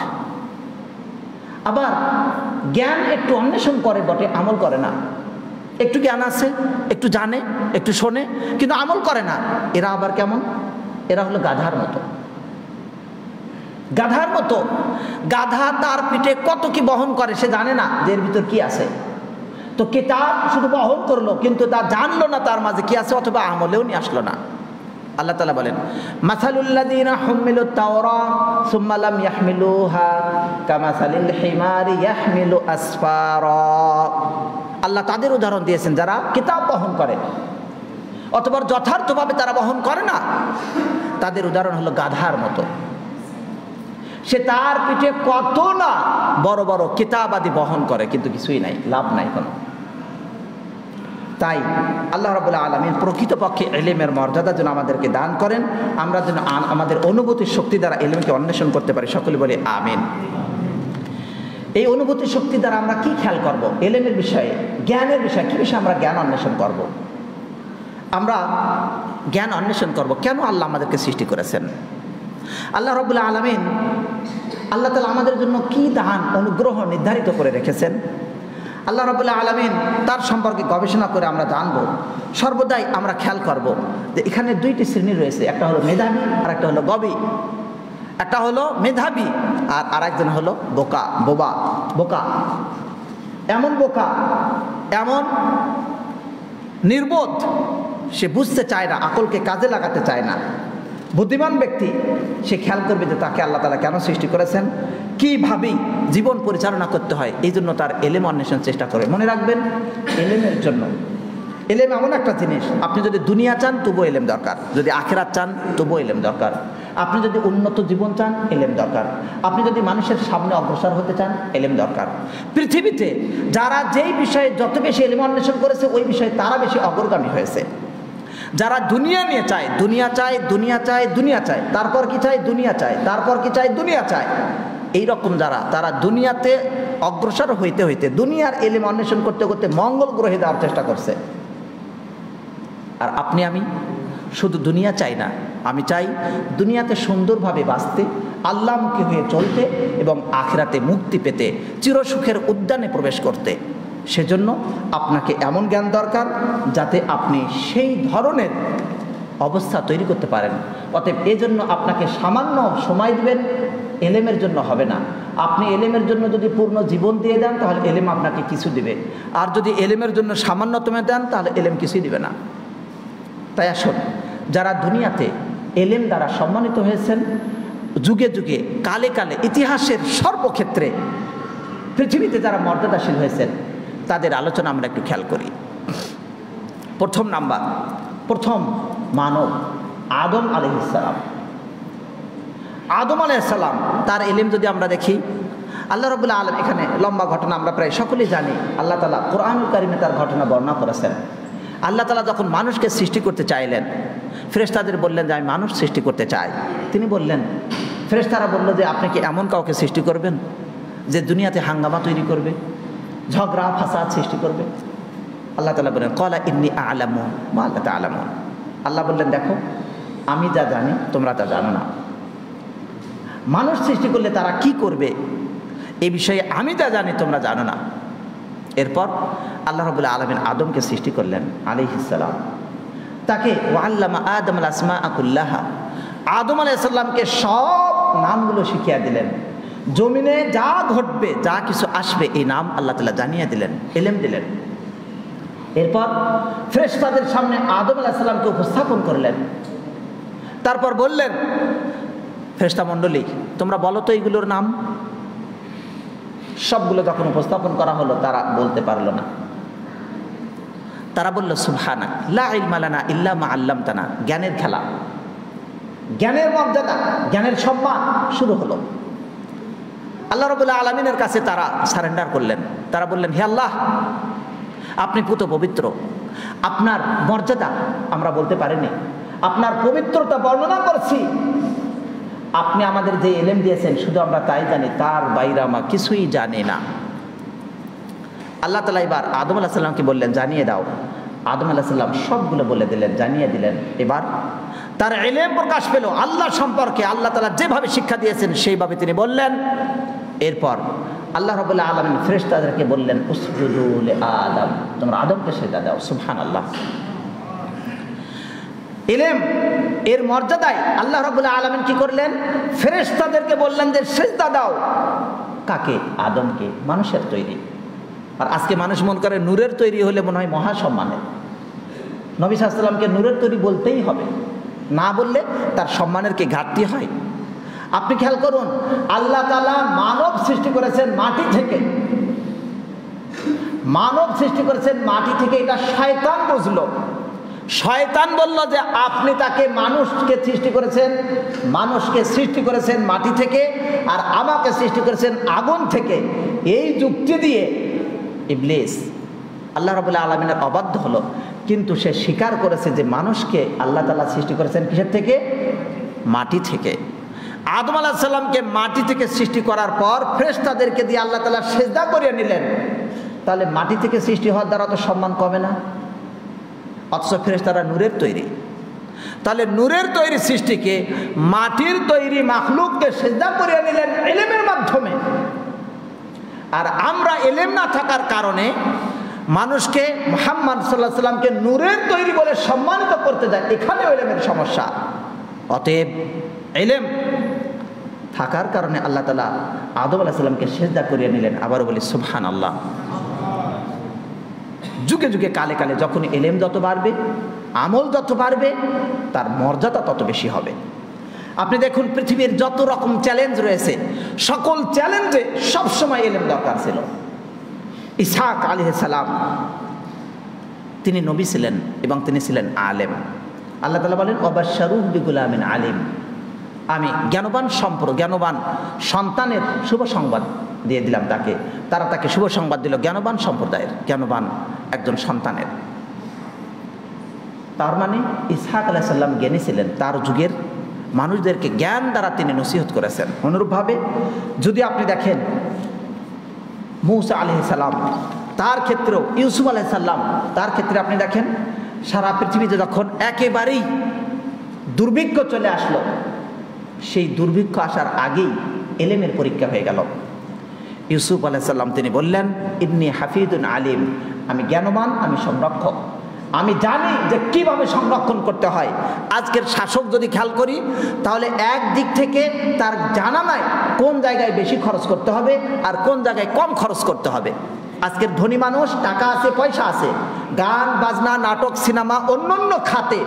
A: আবার জ্ঞান একটু অন্বেষণ করে বটে, আমল করে না। একটু জ্ঞান আছে, একটু জানে, একটু শোনে, কিন্তু আমল করে না। এরা আবার কেমন? এরা হলো গাধার মতো। গাধার মতো। গাধা তার পিঠে কত কি বহন করে সে জানে না যে এর ভিতর কি আছে। তো কিতাব শুধু বহন করলো, কিন্তু তা জানলো না তার মাঝে কি আছে, অথবা আমলেও নিয়ে আসলো না। আল্লাহ তাআলা বলেন মাসালুল্লাযীনা হুমিলুত তাওরাত সুম্মা লাম ইয়াহমিলুহা কামাসালিল হিমারি ইয়াহমিলু আসফারা। আল্লাহ তাদের উদাহরণ দিয়েছেন যারা কিতাব বহন করে অথবা যথার্থভাবে তারা বহন করে না। তাদের উদাহরণ হলো গাধার মতো। সে তার পিঠে কত না বড় বড় কিতাব আদি বহন করে, কিন্তু কিছুই নাই, লাভ নাই কোনো। তাই আল্লাহ রাব্বুল আলামিন প্রকৃতপক্ষে ইলমের মর্যাদা যেন আমাদেরকে দান করেন, আমরা যেন আমাদের অনুভূতির শক্তি দ্বারা ইলমকে অন্বেষণ করতে পারি। সকলে বলি আমিন। এই অনুভূতির শক্তি দ্বারা আমরা কি খেয়াল করব? ইলমের বিষয়ে, জ্ঞানের বিষয়ে কি বিষয়ে আমরা জ্ঞান অন্বেষণ করব? আমরা জ্ঞান অন্বেষণ করব কেন আল্লাহ আমাদেরকে সৃষ্টি করেছেন। আল্লাহ রাব্বুল আলামিন, আল্লাহ তাআলা আমাদের জন্য কি দান অনুগ্রহ নির্ধারিত করে রেখেছেন, আল্লাহ রাব্বুল আলামিন তার সম্পর্কে গবেষণা করে আমরা জানব। সর্বদাই আমরা খেয়াল করব যে এখানে দুইটি শ্রেণী রয়েছে, একটা হলো মেধাবী আর একটা হলো গবী। একটা হলো মেধাবী আর আরেকজন হলো বোকা, বোকা। এমন বোকা, এমন নির্বোধ, সে বুঝতে চায় না, আকলকে কাজে লাগাতে চায় না। বুদ্ধিমান ব্যক্তি সে খেয়াল করবে যে তাকে আল্লাহ তাআলা কেন সৃষ্টি করেছেন, কীভাবে জীবন পরিচালনা করতে হয়, এই জন্য তার এলেম অন্বেষণের চেষ্টা করে। মনে রাখবেন, এলেমের জন্য, এলেম এমন একটা জিনিস, আপনি যদি দুনিয়া চান তবুও এলেম দরকার, যদি আখিরাত চান তবুও এলেম দরকার, আপনি যদি উন্নত জীবন চান এলেম দরকার, আপনি যদি মানুষের সামনে অগ্রসর হতে চান এলেম দরকার। পৃথিবীতে যারা যেই বিষয়ে যত বেশি এলেম অন্বেষণ করেছে ওই বিষয়ে তারা বেশি অগ্রগামী হয়েছে। যারা দুনিয়া নিয়ে চায়, দুনিয়া চায়, দুনিয়া চায়, দুনিয়া চায়, তারপর কি চায়, দুনিয়া চায়, তারপর কি চায়, দুনিয়া চায়, এইরকম যারা, তারা দুনিয়াতে অগ্রসর হইতে হইতে দুনিয়ার এলেম অন্বেষণ করতে করতে মঙ্গল গ্রহে যাওয়ার চেষ্টা করছে। আর আপনি আমি শুধু দুনিয়া চাই না, আমি চাই দুনিয়াতে সুন্দরভাবে বাঁচতে, আল্লাহমুখী হয়ে চলতে এবং আখিরাতে মুক্তি পেতে, চিরসুখের উদ্যানে প্রবেশ করতে। সেজন্য আপনাকে এমন জ্ঞান দরকার যাতে আপনি সেই ধরনের অবস্থা তৈরি করতে পারেন। অতএব এজন্য আপনাকে সামান্য সময় দিবেন এলেমের জন্য হবে না। আপনি এলেমের জন্য যদি পূর্ণ জীবন দিয়ে দেন তাহলে এলেম আপনাকে কিছু দিবে, আর যদি এলেমের জন্য সামান্যতম দেন তাহলে এলেম কিছুই দিবে না। তাই আসুন, যারা দুনিয়াতে এলেম দ্বারা সম্মানিত হয়েছেন, যুগে যুগে কালে কালে ইতিহাসের সর্বক্ষেত্রে পৃথিবীতে যারা মর্যাদাশীল হয়েছেন তাদের আলোচনা আমরা একটু খেয়াল করি। প্রথম মানব আদম আলাইহিসসালাম। আদম আলাইহিসসালাম তার এলেম যদি আমরা দেখি, আল্লাহ রাব্বুল আলামিন, এখানে লম্বা ঘটনা আমরা প্রায় সকলেই জানি, আল্লাহ তাআলা কোরআনুল কারীমে তার ঘটনা বর্ণনা করেছেন। আল্লাহ তাআলা যখন মানুষকে সৃষ্টি করতে চাইলেন, ফেরেশতাদের বললেন যে আমি মানুষ সৃষ্টি করতে চাই। তিনি বললেন, ফেরেশতারা বলল যে আপনি কি এমন কাউকে সৃষ্টি করবেন যে দুনিয়াতে হাঙ্গামা তৈরি করবে, ঝগড়া ফাসাদ সৃষ্টি করবে? আল্লাহ তাআলা বললেন ক্বালা ইন্নী আ'লামু মা লা তা'লামুন। আল্লাহ বললেন দেখো, আমি যা জানি তোমরা তা জানো না। মানুষ সৃষ্টি করলে তারা কি করবে এই বিষয়ে আমি যা জানি তোমরা জানো না। এরপর আল্লাহ রাব্বুল আলামিন আদমকে সৃষ্টি করলেন আলাইহিস সালাম। তাকে ওয়াল্লামা আদম আল আসমাআ কুল্লাহা, আদম আলাইহিস সালামকে সব নামগুলো শিখিয়ে দিলেন। জমিনে যা ঘটবে, যা কিছু আসবে, এই নাম আল্লাহ তাআলা জানিয়ে দিলেন, ইলম দিলেন। এরপর ফেরেশতাদের সামনে আদম আলাইহিস সালামকে উপস্থাপন করলেন। তারপর বললেন, ফেরেশতা মণ্ডলী, তোমরা বলো তো এইগুলোর নাম। সবগুলো যখন উপস্থাপন করা হলো, তারা বলতে পারলো না। তারা বলল, সুবহানাক লা ইলমা লানা ইল্লা মা আল্লামতানা। জ্ঞানের খেলা, জ্ঞানের মর্যাদা, জ্ঞানের সম্মান শুরু হলো। আল্লাহ রাব্বুল আলামিনের কাছে তারা সারেন্ডার করলেন। তারা বললেন, হে আল্লাহ, আপনি পুত পবিত্র, আপনার মর্যাদা আমরা বলতে পারিনি, আপনার পবিত্রতা বর্ণনা করছি। আপনি আমাদের যে ইলম দিয়েছেন শুধু আমরা তাই জানি, তার বাইরে আমরা কিছুই জানি না। আল্লাহ তাআলা এবার আদম আলাইহিস সালামকে বললেন, জানিয়ে দাও। আদম আলাইহিস সালাম সবগুলো বলে দিলেন, জানিয়ে দিলেন। এবার তার ইলম প্রকাশ পেল আল্লাহ সম্পর্কে। আল্লাহ তাআলা যেভাবে শিক্ষা দিয়েছেন সেইভাবে তিনি বললেন। এরপর আল্লাহ রাব্বুল আলামিন ফেরেশতাদেরকে বললেন, উসজুদু লিআদম, তোমরা আদমকে সিজদা দাও। সুবহানাল্লাহ। ইলম এর মর্যাদায় আল্লাহ রাব্বুল আলামিন কি করলেন? ফেরেশতাদেরকে বললেন যে সিজদা দাও। কাকে? আদমকে, মানুষের তৈরি। আর আজকে মানুষ মন করে নূরের তৈরি হলে মনে হয় মহা সম্মানের। নবী সাল্লাল্লাহু আলাইহি ওয়াসাল্লামকে নূরের তৈরি বলতেই হবে, না বললে তার সম্মানের কি ঘাটতি হয়? আপনি খেয়াল করুন, আল্লাহ তাআলা মানব সৃষ্টি করেছেন মাটি থেকে। মানব সৃষ্টি করেছেন মাটি থেকে, এটা শয়তান বুঝলো। শয়তান বলল যে আপনি তাকে মানুষকে সৃষ্টি করেছেন, মানুষকে সৃষ্টি করেছেন মাটি থেকে, আর আমাকে সৃষ্টি করেছেন আগুন থেকে। এই যুক্তি দিয়ে ইবলিস আল্লাহ রাব্বুল আলামিনের অবাধ্য হলো। কিন্তু সে স্বীকার করেছে যে মানুষকে আল্লাহ তাআলা সৃষ্টি করেছেন কিসের থেকে? মাটি থেকে। আদম আলাইহিস সালামকে মাটি থেকে সৃষ্টি করার পর ফেরেশতাদেরকে দিয়ে আল্লাহ তাআলা সিজদা করিয়ে নিলেন। তাহলে মাটি থেকে সৃষ্টি হওয়ার দ্বারা তো সম্মান কমে না? অথচ ফেরেশতারা নূরের তৈরি। তাহলে নূরের তৈরি সৃষ্টিকে, মাটির তৈরি মাখলুককে সিজদা করিয়ে নিলেন ইলমের মাধ্যমে। আর আমরা ইলম না থাকার কারণে মানুষকে মুহাম্মদ সাল্লাল্লাহু আলাইহি সাল্লামকে নূরের তৈরি বলে সম্মানিত করতে যায়। এখানেও ইলমের সমস্যা। অতএব ইলম থাকার কারণে আল্লাহ তাআলা আদম আলাইহিস সালামকে সিজদা করিয়ে নিলেন। আবারও বলি সুবহানাল্লাহ। যুগে যুগে কালে কালে যখন ইলম যত বাড়বে, আমল যত বাড়বে, তার মর্যাদা তত বেশি হবে। আপনি দেখুন, পৃথিবীর যত রকম চ্যালেঞ্জ রয়েছে, সকল চ্যালেঞ্জে সবসময় ইলম দরকার ছিল। ইসহাক আলাইহিস সালাম তিনি নবী ছিলেন এবং তিনি ছিলেন আলেম। আল্লাহ তাআলা বলেন, ওয়াবাশশারুহু বিগুলামিন আলিম। আমি জ্ঞানবান জ্ঞানবান সন্তানের শুভ সংবাদ দিয়ে দিলাম তাকে। তারা তাকে শুভ সংবাদ দিল জ্ঞানবান সম্প্রদায়ের, জ্ঞানবান একজন সন্তানের। তার মানে ইসহাক আলাইহিস সালাম জ্ঞানী ছিলেন, তার যুগের মানুষদেরকে জ্ঞান দ্বারা তিনি নসিহত করেছেন। অনুরূপভাবে যদি আপনি দেখেন মূসা আলাইহিস সালাম, তার ক্ষেত্রেও ইউসুফ আলাইহিস সালাম, তার ক্ষেত্রে আপনি দেখেন সারা পৃথিবীতে যখন একেবারেই দুর্ভিক্ষ চলে আসলো, সেই দুর্ভিক্ষ আসার আগেই ইলমের পরীক্ষা হয়ে গেল। ইউসুফ আলাইহিস সালাম তিনি বললেন, ইন্নী হাফিজুন আলিম, আমি জ্ঞানবান, আমি সংরক্ষক, আমি জানি যে কিভাবে সংরক্ষণ করতে হয়। আজকের শাসক যদি খেয়াল করি, তাহলে এক দিক থেকে তার জানা নাই কোন জায়গায় বেশি খরচ করতে হবে আর কোন জায়গায় কম খরচ করতে হবে। আজকের ধনী মানুষ, টাকা আছে, পয়সা আছে, গান বাজনা, নাটক, সিনেমা, অন্যান্য খাতে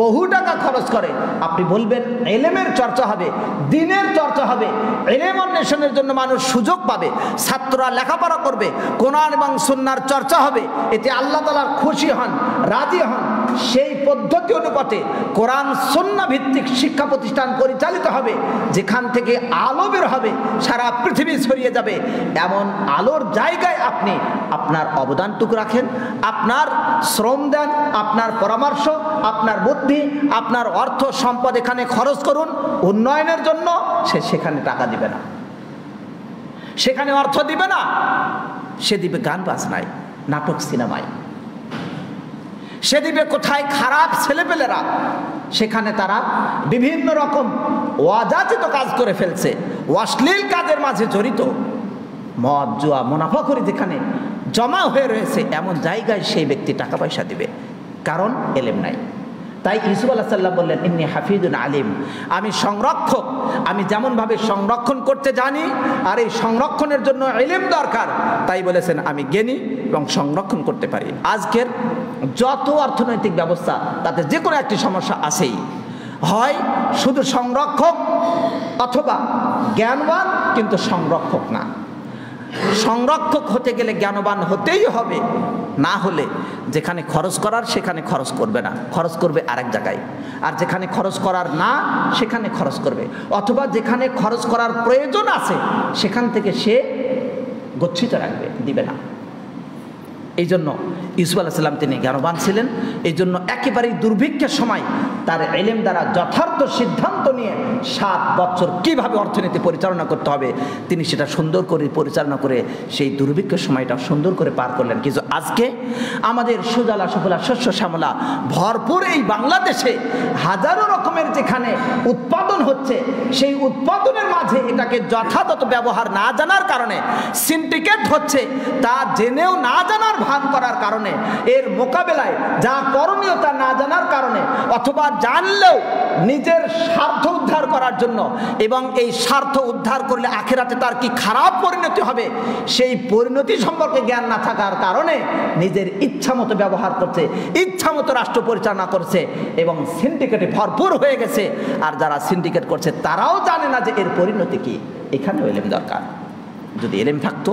A: বহু টাকা খরচ করে। আপনি বলবেন ইলমের চর্চা হবে, দ্বীনের চর্চা হবে, ইলম অন্বেষণের জন্য মানুষ সুযোগ পাবে, ছাত্ররা লেখাপড়া করবে, কোরআন এবং সুন্নাহর চর্চা হবে, এতে আল্লাহ তাআলা খুশি হন, রাজি হন। সেই পদ্ধতি অনুপাতে কোরআন সুন্নাহ ভিত্তিক শিক্ষা প্রতিষ্ঠান পরিচালিত হবে, যেখান থেকে আলো বের হবে, সারা পৃথিবী ছড়িয়ে যাবে। এমন আলোর জায়গায় আপনি আপনার অবদানটুকু রাখেন, আপনার শ্রম দেন, আপনার পরামর্শ, আপনার বুদ্ধি, আপনার অর্থ সম্পদ এখানে খরচ করুন উন্নয়নের জন্য। সে সেখানে টাকা দিবে না, সেখানে অর্থ দিবে না, সে দিবে গান বাজনায়, নাটক, সিনেমায়। সে দিবে কোথায় খারাপ ছেলেপেলেরা, সেখানে তারা বিভিন্ন রকম অযাচিত কাজ করে ফেলছে, অশ্লীল কাজের মাঝে জড়িত, মদ, জুয়া, মুনাফাখুরি যেখানে জমা হয়ে রয়েছে, এমন জায়গায় সেই ব্যক্তি টাকা পয়সা দিবে, কারণ এলেম নাই। তাই ইউসুফ আলাইহিস সালাম বললেন, ইন্নী হাফিজুন আলিম, আমি সংরক্ষক, আমি যেমনভাবে সংরক্ষণ করতে জানি, আর এই সংরক্ষণের জন্য ইলম দরকার, তাই বলেছেন আমি জ্ঞানী এবং সংরক্ষণ করতে পারি। আজকের যত অর্থনৈতিক ব্যবস্থা, তাতে যে কোনো একটি সমস্যা আছেই, হয় শুধু সংরক্ষক অথবা জ্ঞানবান কিন্তু সংরক্ষক না। সংরক্ষক হতে গেলে জ্ঞানবান হতেই হবে, না হলে যেখানে খরচ করার সেখানে খরচ করবে না, খরচ করবে আরেক জায়গায়, আর যেখানে খরচ করার না সেখানে খরচ করবে, অথবা যেখানে খরচ করার প্রয়োজন আছে সেখান থেকে সে গচ্ছিত রাখবে, দিবে না। এই জন্য ইউসুফ আলাইহিস সালাম তিনি জ্ঞানবান ছিলেন। এই জন্য একেবারেই দুর্ভিক্ষের সময় তার ইলম দ্বারা যথার্থ সিদ্ধান্ত নিয়ে 7 বছর কীভাবে অর্থনীতি পরিচালনা করতে হবে তিনি সেটা সুন্দর করে পরিচালনা করে সেই দুর্ভিক্ষের সময়টা সুন্দর করে পার করলেন। কিন্তু আজকে আমাদের সুজলা সুফলা শস্য শ্যামলা ভরপুর এই বাংলাদেশে হাজারো রকমের যেখানে উৎপাদন হচ্ছে, সেই উৎপাদনের মাঝে এটাকে যথাযথ ব্যবহার না জানার কারণে সিন্ডিকেট হচ্ছে, তা জেনেও না জানার ভান করার কারণে, এর মোকাবেলায় যা করণীয় তা না জানার কারণে, অথবা জানলেও নিজের স্বার্থ উদ্ধার করার জন্য, এবং এই স্বার্থ উদ্ধার করলে আখিরাতে তার কি খারাপ পরিণতি হবে সেই পরিণতি সম্পর্কে জ্ঞান না থাকার কারণে নিজের ইচ্ছা মতো ব্যবহার করছে, ইচ্ছা মতো রাষ্ট্র পরিচালনা করছে এবং সিন্ডিকেটে ভরপুর হয়ে গেছে। আর যারা সিন্ডিকেট করছে তারাও জানে না যে এর পরিণতি কি। এখানেও ইলম দরকার। যদি ইলম থাকতো,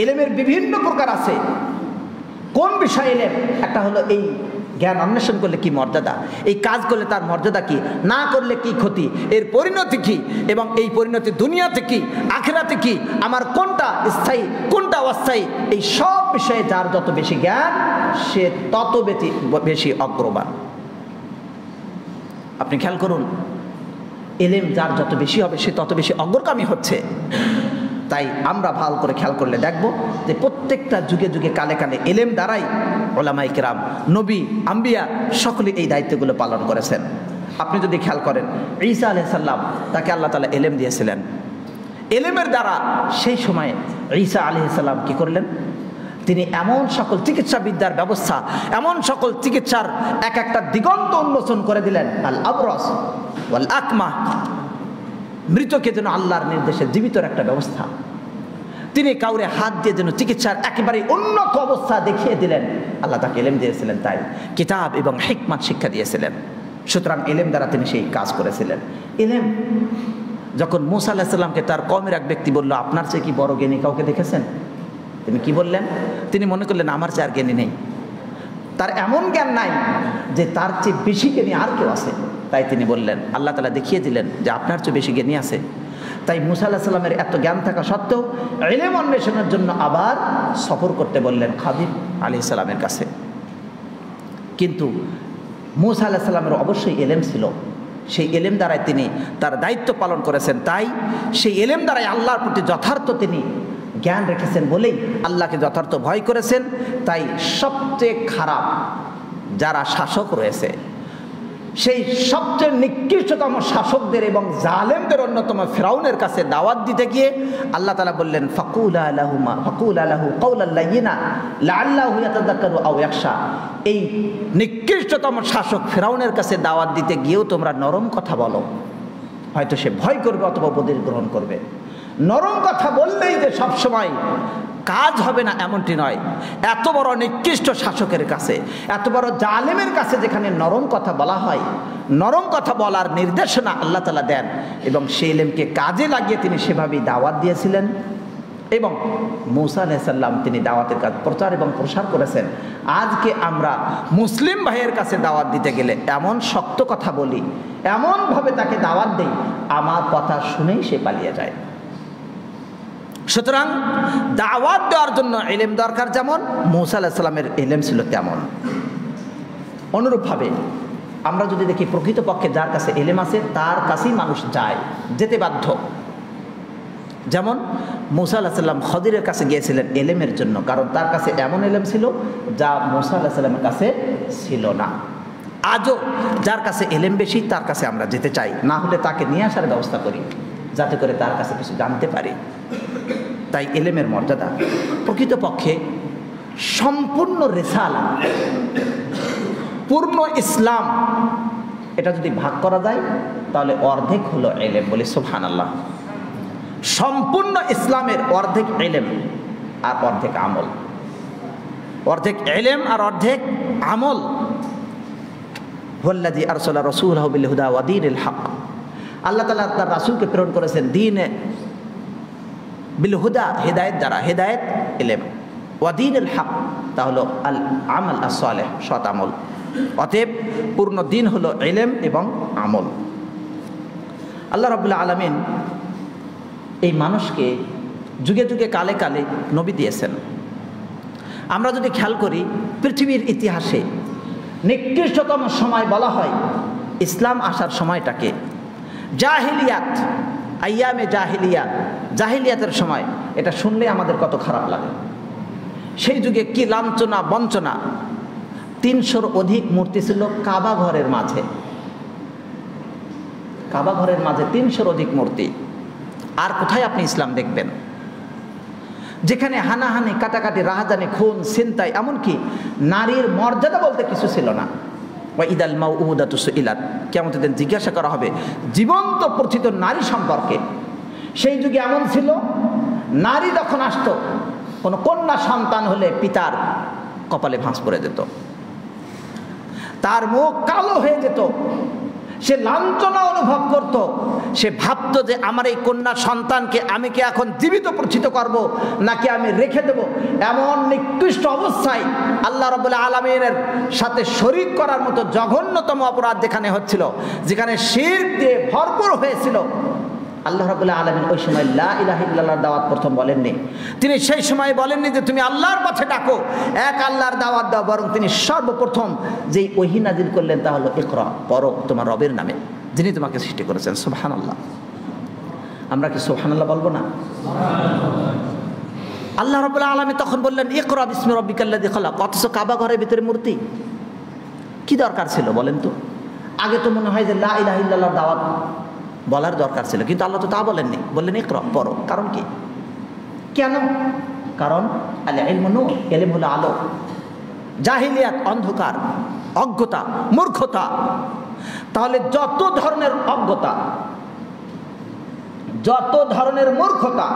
A: ইলমের বিভিন্ন প্রকার আছে। কোন বিষয় ইলম? একটা হলো এই জ্ঞান অন্বেষণ করলে কি মর্যাদা, এই কাজ করলে তার মর্যাদা কি, না করলে কি ক্ষতি, এর পরিণতি কি, এবং এই পরিণতি দুনিয়াতে কি আখিরাতে কি, আমার কোনটা স্থায়ী কোনটা অস্থায়ী, এই সব বিষয়ে যার যত বেশি জ্ঞান সে তত বেশি অগ্রবান। আপনি খেয়াল করুন, ইলম যার যত বেশি হবে সে তত বেশি অগ্রগামী হচ্ছে। তাই আমরা ভালো করে খেয়াল করলে দেখব যে প্রত্যেকটা যুগে যুগে কালে কালে ইলম দ্বারাই উলামায়ে কেরাম, নবী, আম্বিয়া সকলে এই দায়িত্বগুলো পালন করেছেন। আপনি যদি খেয়াল করেন, ঈসা আলাইহিস সালাম তাকে আল্লাহ তাআলা ইলম দিয়েছিলেন। ইলমের দ্বারা সেই সময়ে ঈসা আলাইহিস সালাম কি করলেন? তিনি এমন সকল চিকিৎসা বিদ্যার ব্যবস্থা, এমন সকল চিকিৎসার এক একটা দিগন্ত উন্মোচন করে দিলেন। আল আবরাস ওয়াল আকমা, মৃতকে যেন আল্লাহর নির্দেশে জীবিতর একটা ব্যবস্থা, তিনি কাউরে হাত দিয়ে যেন চিকিৎসার একেবারে উন্নত অবস্থা দেখিয়ে দিলেন। আল্লাহ তাকে ইলম দিয়েছিলেন, তাই কিতাব এবং হিকমত শিক্ষা দিয়েছিলেন। সুতরাং ইলম দ্বারা তিনি সেই কাজ করেছিলেন। ইলম যখন মূসা আলাইহিস সালামকে তার কওমের এক ব্যক্তি বলল, আপনার চেয়ে কি বড় জ্ঞানী কাউকে দেখেছেন? তিনি কি বললেন? তিনি মনে করলেন আমার চেয়ে আর জ্ঞানী নেই, তার এমন জ্ঞান নাই যে তার চেয়ে বেশি জ্ঞানী আর কেউ আছে। তাই তিনি বললেন, আল্লাহ তাআলা দেখিয়ে দিলেন যে আপনার চেয়ে বেশি জ্ঞানী আছে। তাই মূসা আলাইহিস সালামের এত জ্ঞান থাকা সত্ত্বেও ইলম অন্বেষণের জন্য আবার সফর করতে বললেন খাদির আলাইহিস সালামের কাছে। কিন্তু মূসা আলাইহিস সালামের অবশ্যই ইলম ছিল, সেই ইলম দ্বারাই তিনি তার দায়িত্ব পালন করেছেন। তাই সেই ইলম দ্বারাই আল্লাহর প্রতি যথার্থ তিনি জ্ঞান রেখেছেন বলেই আল্লাহকে যথার্থ ভয় করেছেন। তাই সবচেয়ে খারাপ যারা শাসক রয়েছে, সেই সবচেয়ে নিকৃষ্টতম শাসকদের এবং জালেমদের অন্যতম ফিরাউনের কাছে দাওয়াত দিতে গিয়ে আল্লাহ তাআলা বললেন, ফাকুলা লাহু কাওলান লাইয়িনা লাআল্লাহু ইয়াতাযাক্কারু আও ইয়াখশা। এই নিকৃষ্টতম শাসক ফিরাউনের কাছে দাওয়াত দিতে গিয়েও তোমরা নরম কথা বলো, হয়তো সে ভয় করবে অথবা উপদেশ গ্রহণ করবে। নরম কথা বললেই যে সবসময় কাজ হবে না এমনটি নয়। এত বড় নিকৃষ্ট শাসকের কাছে, এত বড় জালেমের কাছে যেখানে নরম কথা বলা হয়, নরম কথা বলার নির্দেশনা আল্লাহ তাআলা দেন এবং সেই ইলমকে কাজে লাগিয়ে তিনি সেভাবেই দাওয়াত দিয়েছিলেন। এবং মূসা আলাইহিস সালাম তিনি দাওয়াতের কাজ প্রচার এবং প্রসার করেছেন। আজকে আমরা মুসলিম ভাইয়ের কাছে দাওয়াত দিতে গেলে এমন শক্ত কথা বলি, এমনভাবে তাকে দাওয়াত দেই, আমার কথা শুনেই সে পালিয়ে যায়। সুতরাং দাওয়াত দেওয়ার জন্য ইলম দরকার, যেমন মূসা আলাইহিস সালামের ইলম ছিল তেমন। অনুরূপভাবে আমরা যদি দেখি প্রকৃতপক্ষে যার কাছে ইলম আছে তার কাছেই মানুষ যায়, যেতে বাধ্য। যেমন মূসা আলাইহিস সালাম খদিরের কাছে গিয়েছিলেন ইলমের জন্য, কারণ তার কাছে এমন ইলম ছিল যা মূসা আলাইহিস সালামের কাছে ছিল না। আজও যার কাছে ইলম বেশি তার কাছে আমরা যেতে চাই, না হলে তাকে নিয়ে আসার ব্যবস্থা করি যাতে করে তার কাছে কিছু জানতে পারি। তাই ইলমের মর্যাদা প্রকৃতপক্ষে সম্পূর্ণ রিসালা, পূর্ণ ইসলাম, এটা যদি ভাগ করা যায় তাহলে অর্ধেক হলো ইলম। বলি সুবহানাল্লাহ। সম্পূর্ণ ইসলামের অর্ধেক ইলম আর অর্ধেক আমল, অর্ধেক ইলম আর অর্ধেক আমল। হুয়াল্লাযী আরসালা রাসূলাহু বিল হুদা ওয়া দীনিল হক, আল্লাহ তাআলা তার রাসূলকে প্রেরণ করেছেন দ্বীনে বিল হুদা, হেদায়েত দ্বারা, হেদায়েত ইলম, ওয়া দীনিল হক তা হলো আল আমাল আস-সালেহ, সৎ আমল। অতএব পূর্ণ দিন হলো ইলম এবং আমল। আল্লাহ রাব্বুল আলামিন এই মানুষকে যুগে যুগে কালে কালে নবী দিয়েছেন। আমরা যদি খেয়াল করি পৃথিবীর ইতিহাসে নিকৃষ্টতম সময় বলা হয় ইসলাম আসার সময়টাকে জাহিলিয়াত, আইয়ামে জাহিলিয়াত, জাহিলিয়াতের সময়। এটা শুনলে আমাদের কত খারাপ লাগে। সেই যুগে কি লাঞ্ছনা বঞ্চনা। 300-র অধিক মূর্তি ছিল কাবা ঘরের মাঝে, কাবা ঘরের মাঝে 300-র অধিক মূর্তি। আর কোথায় আপনি ইসলাম দেখবেন যেখানে হানাহানি, কাটাকাটি, রাহাজানি, খুন, ছিনতাই, এমনকি নারীর মর্যাদা বলতে কিছু ছিল না। ওয়া ইদাল মাউউদাতু সুইলাত, কিয়ামতের দিন জিজ্ঞাসা করা হবে জীবন্ত প্রথিত নারী সম্পর্কে। সেই যুগে এমন ছিল, নারী যখন আসতো, কোনো কন্যা সন্তান হলে পিতার কপালে ভাঁজ পড়ে যেত, তার মুখ কালো হয়ে যেত, সে লাঞ্ছনা অনুভব করত। সে ভাবতো যে আমার এই কন্যা সন্তানকে আমি কি এখন জীবিত প্রথিত করব নাকি আমি রেখে দেব। এমন নিকৃষ্ট অবস্থায় আল্লাহ রাব্বুল আলামিনের সাথে শরীক করার মতো জঘন্যতম অপরাধ যেখানে হচ্ছিল, যেখানে শিরক দিয়ে ভরপুর হয়েছিল, আল্লাহ রাব্বুল আলামিন ওই সময় লা ইলাহা ইল্লাল্লাহর দাওয়াত প্রথম বলেননি। তিনি সেই সময় বলেননি যে তুমি আল্লাহর পথে ডাকো, এক আল্লাহর দাওয়াত দাও, বরং তিনি সর্বপ্রথম যেই ওহী নাযিল করলেন তা হলো ইকরা, পড়ো তোমার রবের নামে, যিনি তোমাকে সৃষ্টি করেছেন। সুবহানাল্লাহ। আমরা কি সুবহানাল্লাহ বলবো না? আল্লাহ রাব্বুল আলামিন তখন বললেন ইকরা বিসমি রাব্বিকাল্লাযী খালাক, অথচ কাবা ঘরের ভিতরে মূর্তি। কি দরকার ছিল বলেন তো? আগে তো মনে হয় যে লা ইলাহা ইল্লাল্লাহর দাওয়াত বলার দরকার ছিল, কিন্তু আল্লাহ তো তা বলেননি, বললেন ইকরা, পড়ো। কারণ কি? কেন? কারণ আল ইলমু নূর, ইলম হলো আলো। জাহিলিয়াত অন্ধকার, অজ্ঞতা, মূর্খতা। তাহলে যত ধরনের অজ্ঞতা, যত ধরনের মূর্খতা,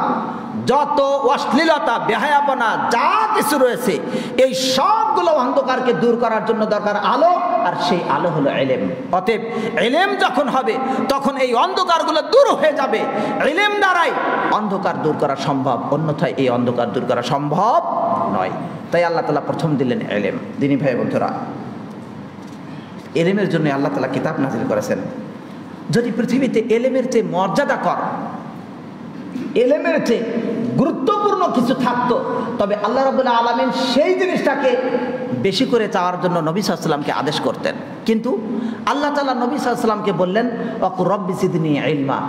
A: যত অশ্লীলতা, বেহায়াপনা যা কিছু রয়েছে, এই সবগুলো অন্ধকারকে দূর করার জন্য দরকার আলো, আর সেই আলো হলো ইলম। অতএব ইলম যখন হবে তখন এই অন্ধকারগুলো দূর হয়ে যাবে। ইলম দ্বারাই অন্ধকার দূর করা সম্ভব, অন্যথায় এই অন্ধকার দূর করা সম্ভব নয়। তাই আল্লাহ তাআলা প্রথম দিলেন ইলম। দিনী ভাই বন্ধুরা, ইলমের জন্য আল্লাহ তাআলা কিতাব নাজিল করেছেন। যদি পৃথিবীতে ইলমের চেয়ে মর্যাদাকর, ইলমের চেয়ে গুরুত্বপূর্ণ কিছু থাকতো, তবে আল্লাহ রাব্বুল আলামিন সেই জিনিসটাকে বেশি করে চাওয়ার জন্য নবী সাল্লাল্লাহু আলাইহি ওয়াসাল্লামকে আদেশ করতেন। কিন্তু আল্লাহ তাআলা নবী সাল্লাল্লাহু আলাইহি ওয়াসাল্লামকে বললেন ওয়াকুর রব্বি জিদনি ইলমা,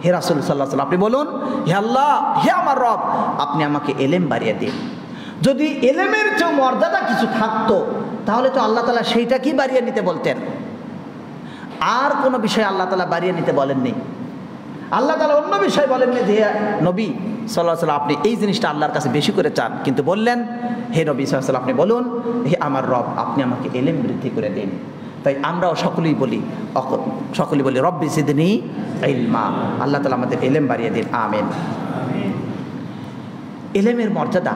A: হে রাসূল সাল্লাল্লাহু আলাইহি ওয়াসাল্লাম আপনি বলুন, হে আল্লাহ, হে আমার রব, আপনি আমাকে ইলম বাড়িয়ে দিন। যদি ইলমের চেয়ে মর্যাদা কিছু থাকতো তাহলে তো আল্লাহ তাআলা সেইটাকেই বাড়িয়ে নিতে বলতেন, আর কোনো বিষয় আল্লাহ তাআলা বাড়িয়ে নিতে বলেননি। আল্লাহ তাআলা অন্য বিষয় বলেননি যে নবী সাল্লাল্লাহু আলাইহি ওয়াসাল্লাম আপনি এই জিনিসটা আল্লাহর কাছে বেশি করে চান, কিন্তু বললেন হে নবী সাল্লাল্লাহু আলাইহি ওয়াসাল্লাম আপনি বলুন, হে আমার রব, আপনি আমাকে ইলম বৃদ্ধি করে দিন। তাই আমরাও সকলেই বলি রব্বি জিদনি ইলমা, আল্লাহ তাআলা আমাদের ইলম বাড়িয়ে দিন, আমিন। ইলমের মর্যাদা,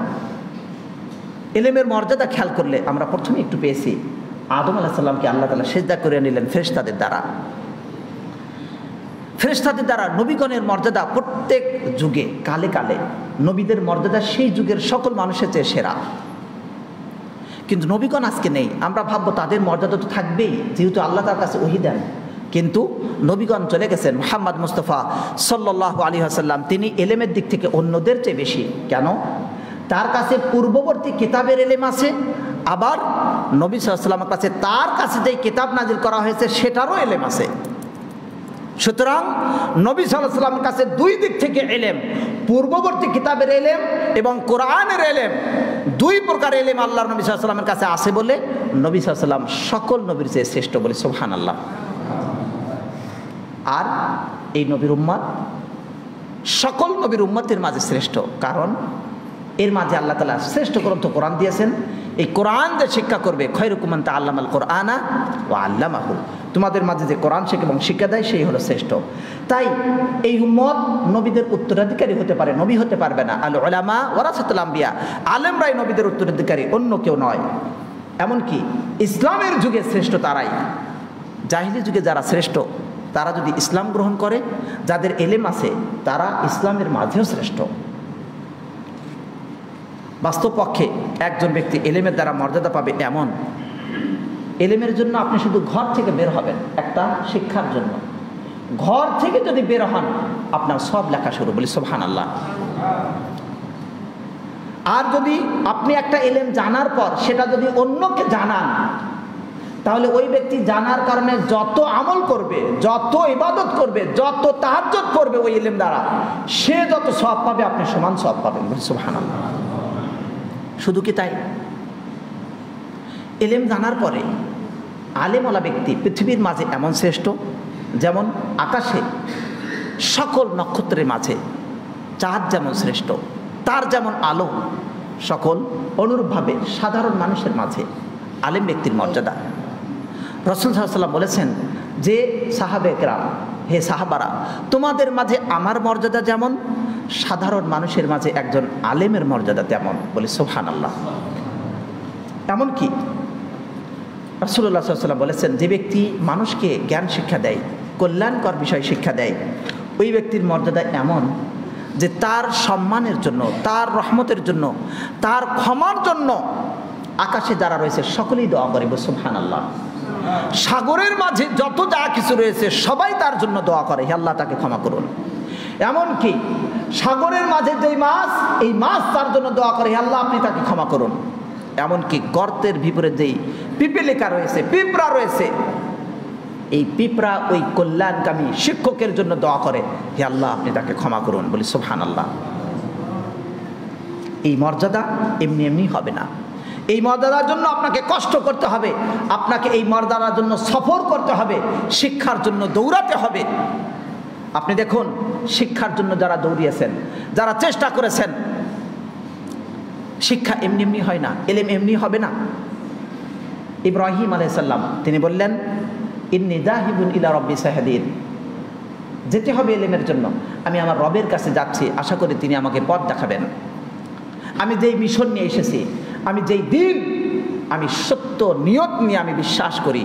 A: ইলমের মর্যাদা খেয়াল করলে আমরা প্রথমে একটু পেয়েছি আদম আলাইহিস সালামকে আল্লাহ তাআলা সিজদা করে নিলেন ফেরেশতাদের দ্বারা। ফেরেশতাদের দ্বারা নবীগণের মর্যাদা প্রত্যেক যুগে কালে কালে, নবীদের মর্যাদা সেই যুগের সকল মানুষের চেয়ে সেরা। কিন্তু নবীগণ আজকে নেই, আমরা ভাববো তাদের মর্যাদা তো থাকবেই, যেহেতু আল্লাহ তার কাছে ওহী দেন। কিন্তু নবীগণ চলে গেছেন। মুহাম্মদ মুস্তাফা সাল্লাল্লাহু আলাইহি ওয়াসাল্লাম তিনি ইলমের দিক থেকে অন্যদের চেয়ে বেশি। কেন? তার কাছে পূর্ববর্তী কিতাবের ইলম আছে, আবার নবী সাল্লাল্লাহু আলাইহি ওয়াসাল্লামের কাছে তার কাছে যেই কিতাব নাজিল করা হয়েছে সেটারও ইলম আছে। সুতরাং নবী সাল্লাল্লাহু আলাইহি ওয়াসাল্লামের কাছে দুই দিক থেকে ইলম, পূর্ববর্তী কিতাবের ইলম এবং কোরআনের ইলম, দুই প্রকার ইলম আল্লাহর নবী সাল্লাল্লাহু আলাইহি ওয়াসাল্লামের কাছে আছে বলে নবী সাল্লাল্লাহু আলাইহি ওয়াসাল্লাম সকল নবীর চেয়ে শ্রেষ্ঠ, বলে সুবহানাল্লাহ। আর এই নবীর উম্মত সকল নবীর উম্মতের মাঝে শ্রেষ্ঠ, কারণ এর মাঝে আল্লাহ তাআলা শ্রেষ্ঠ গ্রন্থ কোরআন দিয়েছেন। এই কোরআন যে শিক্ষা করবে, খয়রুকুম মান তাআল্লামাল কোরআনা ওয়া আল্লামাহু, তোমাদের মাঝে যে কোরআন শেখে এবং শিক্ষা দেয় সেই হলো শ্রেষ্ঠ। তাই এই উম্মত নবীদের উত্তরাধিকারী হতে পারে, নবী হতে পারবে না। আল উলামা ওয়ারাসাতুল আম্বিয়া, আলেমরাই নবীদের উত্তরাধিকারী, অন্য কেউ নয়। এমনকি ইসলামের যুগে শ্রেষ্ঠ তারাই। জাহিলি যুগে যারা শ্রেষ্ঠ তারা যদি ইসলাম গ্রহণ করে, যাদের এলেম আছে তারা ইসলামের মাঝেও শ্রেষ্ঠ। বাস্তব পক্ষে একজন ব্যক্তি এলেমের দ্বারা মর্যাদা পাবে এমন, এলেমের জন্য আপনি শুধু ঘর থেকে বের হবেন একটা শিক্ষার জন্য, ঘর থেকে যদি বের হন আপনার সব লেখা শুরু, বলি সুবহানাল্লাহ। আর যদি আপনি একটা এলেম জানার পর সেটা যদি অন্যকে জানান, তাহলে ওই ব্যক্তি জানার কারণে যত আমল করবে, যত ইবাদত করবে, যত তাহাজ্জুদ করবে ওই এলেম দ্বারা, সে যত সওয়াব পাবে আপনি সমান সওয়াব পাবেন, বলি সুবহানাল্লাহ। শুধু কি তাই? এলেম জানার পরে আলেমওয়ালা ব্যক্তি পৃথিবীর মাঝে এমন শ্রেষ্ঠ, যেমন আকাশে সকল নক্ষত্রের মাঝে চাঁদ যেমন শ্রেষ্ঠ, তার যেমন আলো, সকল অনুরূপভাবে সাধারণ মানুষের মাঝে আলেম ব্যক্তির মর্যাদা। রাসূল সাল্লাল্লাহু আলাইহি ওয়াসাল্লাম বলেছেন যে সাহাবে কেরাম, হে সাহাবারা, তোমাদের মাঝে আমার মর্যাদা যেমন, সাধারণ মানুষের মাঝে একজন আলেমের মর্যাদা তেমন, বলি সুবহানাল্লাহ। এমনকি রাসূলুল্লাহ সাল্লাল্লাহু আলাইহি ওয়াসাল্লাম বলেছেন যে ব্যক্তি মানুষকে জ্ঞান শিক্ষা দেয়, কল্যাণকর বিষয় শিক্ষা দেয়, ওই ব্যক্তির মর্যাদা এমন যে তার সম্মানের জন্য, তার রহমতের জন্য, তার ক্ষমার জন্য আকাশে যারা রয়েছে সকলেই দোয়া করে, সুবহানাল্লাহ। সাগরের মাঝে যত যা কিছু রয়েছে সবাই তার জন্য দোয়া করে, হে আল্লাহ তাকে ক্ষমা করুন। এমনকি সাগরের মাঝে যেই মাছ, এই মাছ তার জন্য দোয়া করে, হে আল্লাহ আপনি তাকে ক্ষমা করুন। এমনকি গর্তের ভিতরে যেই পিপিলিকা রয়েছে, পিঁপড়া রয়েছে, এই পিঁপড়া ওই কল্যাণকামী শিক্ষকের জন্য দোয়া করে, হে আল্লাহ আপনি তাকে ক্ষমা করুন, বলি সুবহানাল্লাহ। এই মর্যাদা এমনি এমনি হবে না, এই মর্যাদার জন্য আপনাকে কষ্ট করতে হবে, আপনাকে এই মর্যাদার জন্য সফর করতে হবে, শিক্ষার জন্য দৌড়াতে হবে। আপনি দেখুন, শিক্ষার জন্য যারা দৌড়িয়েছেন, যারা চেষ্টা করেছেন, শিক্ষা এমনি এমনি হয় না, এলেম এমনি হবে না। ইব্রাহিম আলাইহিস সালাম তিনি বললেন, ইন্নী যাহিবুন ইলা রাব্বি সায়াহদিন, যেতে হবে এলেমের জন্য, আমি আমার রবের কাছে যাচ্ছি, আশা করি তিনি আমাকে পথ দেখাবেন। আমি যেই মিশন নিয়ে এসেছি, আমি যেই দিন, আমি সত্য নিয়ত নিয়ে আমি বিশ্বাস করি,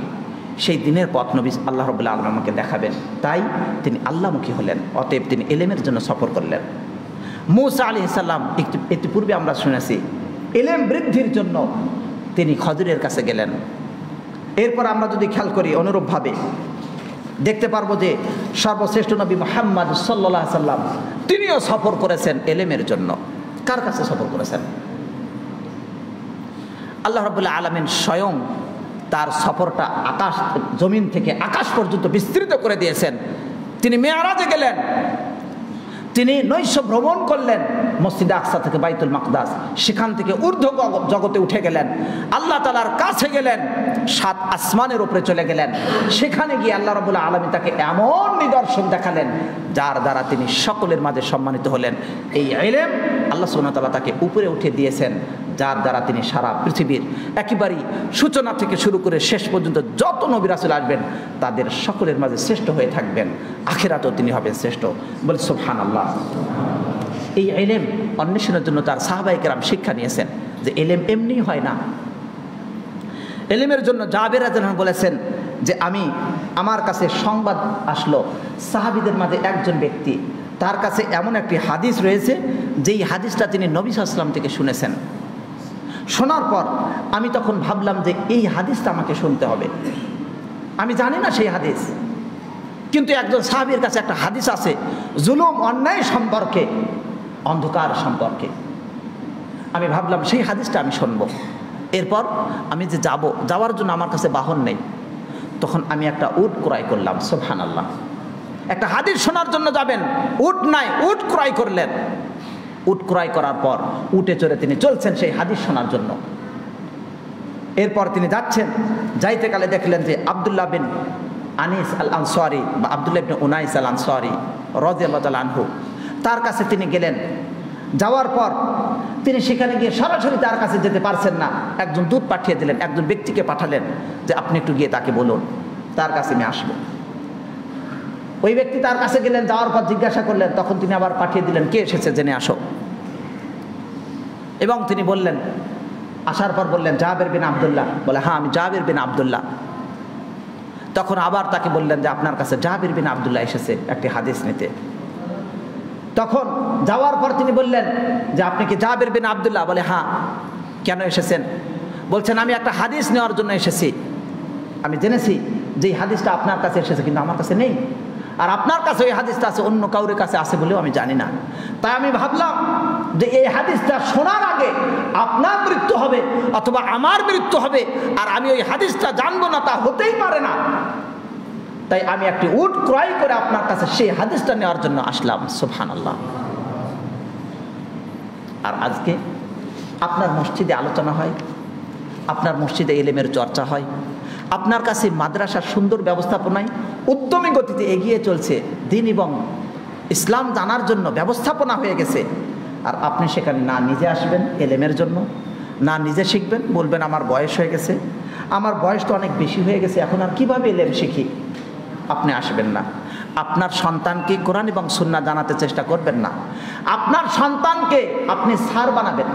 A: সেই দিনের পথ নবী আল্লাহ রাব্বুল আলামিন আমাকে দেখাবেন। তাই তিনি আল্লাহমুখী হলেন, অতএব তিনি এলেমের জন্য সফর করলেন। মূসা আলাইহিস সালাম ইতিপূর্বে আমরা শুনেছি, এলেম বৃদ্ধির জন্য তিনি খজরের কাছে গেলেন। এরপর আমরা যদি খেয়াল করি অনুরূপভাবে দেখতে পারবো যে সর্বশ্রেষ্ঠ নবী মুহাম্মদ সাল্লাল্লাহু আলাইহি সাল্লাম তিনিও সফর করেছেন এলেমের জন্য। কার কাছে সফর করেছেন? আল্লাহ রাব্বুল আলামিন স্বয়ং তার সফরটা আকাশ জমিন থেকে আকাশ পর্যন্ত বিস্তৃত করে দিয়েছেন। তিনি মেরাজে গেলেন, তিনি নৈশ ভ্রমণ করলেন, মসজিদে আকসা থেকে বাইতুল মাকদাস, সেখান থেকে ঊর্ধ্ব জগতে উঠে গেলেন, আল্লাহ তাআলার কাছে গেলেন, 7 আসমানের উপরে চলে গেলেন। সেখানে গিয়ে আল্লাহ রাব্বুল আলামিন তাকে এমন নিদর্শন দেখালেন যার দ্বারা তিনি সকলের মাঝে সম্মানিত হলেন। এই ইলম আল্লাহ সুবহানাহু ওয়া তাআলা তাকে উপরে উঠে দিয়েছেন, যার দ্বারা তিনি সারা পৃথিবীর একেবারেই সূচনা থেকে শুরু করে শেষ পর্যন্ত যত নবী রাসূল আসবেন তাদের সকলের মাঝে শ্রেষ্ঠ হয়ে থাকবেন, আখিরাতেও তিনি হবেন শ্রেষ্ঠ, বলে সুবহানাল্লাহ। এই ইলম অন্বেষণের জন্য তার সাহাবায়ে কেরাম শিক্ষা নিয়েছেন যে ইলম এমনি হয় না। ইলমের জন্য জাবের রাদিয়াল্লাহু আনহু বলেছেন যে আমার কাছে সংবাদ আসলো, সাহাবীদের মাঝে একজন ব্যক্তি, তার কাছে এমন একটি হাদিস রয়েছে যেই হাদিসটা তিনি নবী সাল্লাল্লাহু আলাইহি ওয়াসাল্লাম থেকে শুনেছেন। শোনার পর আমি তখন ভাবলাম যে এই হাদিসটা আমাকে শুনতে হবে। আমি জানি না সেই হাদিস, কিন্তু একজন সাহাবীর কাছে একটা হাদিস আছে জুলুম অন্যায় সম্পর্কে, অন্ধকার সম্পর্কে। আমি ভাবলাম সেই হাদিসটা আমি শুনবো। এরপর আমি যে যাওয়ার জন্য আমার কাছে বাহন নেই, তখন আমি একটা উট ক্রয় করলাম। সুবহানাল্লাহ, একটা হাদিস শোনার জন্য যাবেন, উট নাই, উট ক্রয় করলেন। উট ক্রয় করার পর উটে চড়ে তিনি চলছেন সেই হাদিস শোনার জন্য। এরপর তিনি যাচ্ছেন, যাইতে কালে দেখলেন যে আব্দুল্লাহ বিন আনিস আল আনসারী বা আব্দুল্লাহ ইবনে উনাইস আল আনসারী রাদিয়াল্লাহু তাআলা আনহু, তার কাছে তিনি গেলেন। যাওয়ার পর তিনি সেখানে গিয়ে সরাসরি তার কাছে যেতে পারছেন না, একজন দূত পাঠিয়ে দিলেন, একজন ব্যক্তিকে পাঠালেন যে আপনি একটু গিয়ে তাকে বলুন তার কাছে আমি আসবো। ওই ব্যক্তি তার কাছে গেলেন, যাওয়ার পর জিজ্ঞাসা করলেন, তখন তিনি আবার পাঠিয়ে দিলেন কে এসেছে জেনে আসো। এবং তিনি বললেন, আসার পর বললেন জাবের বিন আব্দুল্লাহ, বলে হ্যাঁ আমি জাবের বিন আব্দুল্লাহ। তখন আবার তাকে বললেন যে আপনার কাছে জাবের বিন আব্দুল্লাহ এসেছে একটি হাদিস নিতে। তখন যাওয়ার পর তিনি বললেন যে আপনি কি জাবের বিন আব্দুল্লাহ? বলে হ্যাঁ। কেন এসেছেন? বলছেন আমি একটা হাদিস নেওয়ার জন্য এসেছি, আমি জেনেছি যে এই হাদিসটা আপনার কাছে এসেছে কিন্তু আমার কাছে নেই, আর আপনার কাছে ওই হাদিসটা আছে, অন্য কাউরের কাছে আছে বলেও আমি জানি না। তাই আমি ভাবলাম যে এই হাদিসটা শোনার আগে আপনার মৃত্যু হবে অথবা আমার মৃত্যু হবে, আর আমি ওই হাদিসটা জানবো না, তা হতেই পারে না। তাই আমি একটি উট ক্রয় করে আপনার কাছে সেই হাদিসটা নেওয়ার জন্য আসলাম। সুবহানাল্লাহ। আর আজকে আপনার মসজিদে আলোচনা হয়, আপনার মসজিদে ইলমের চর্চা হয়, আপনার কাছে মাদ্রাসার সুন্দর ব্যবস্থাপনায় উদ্যমী গতিতে এগিয়ে চলছে, দিন এবং ইসলাম জানার জন্য ব্যবস্থাপনা হয়ে গেছে, আর আপনি সেখানে না নিজে আসবেন ইলমের জন্য, না নিজে শিখবেন, বলবেন আমার বয়স হয়ে গেছে, আমার বয়স তো অনেক বেশি হয়ে গেছে, এখন আর কীভাবে ইলম শিখি। আপনি আসবেন না, আপনার সন্তানকে কোরআন এবং সুন্নাহ জানাতে চেষ্টা করবেন না, আপনার সন্তানকে আপনি স্যার বানাবেন,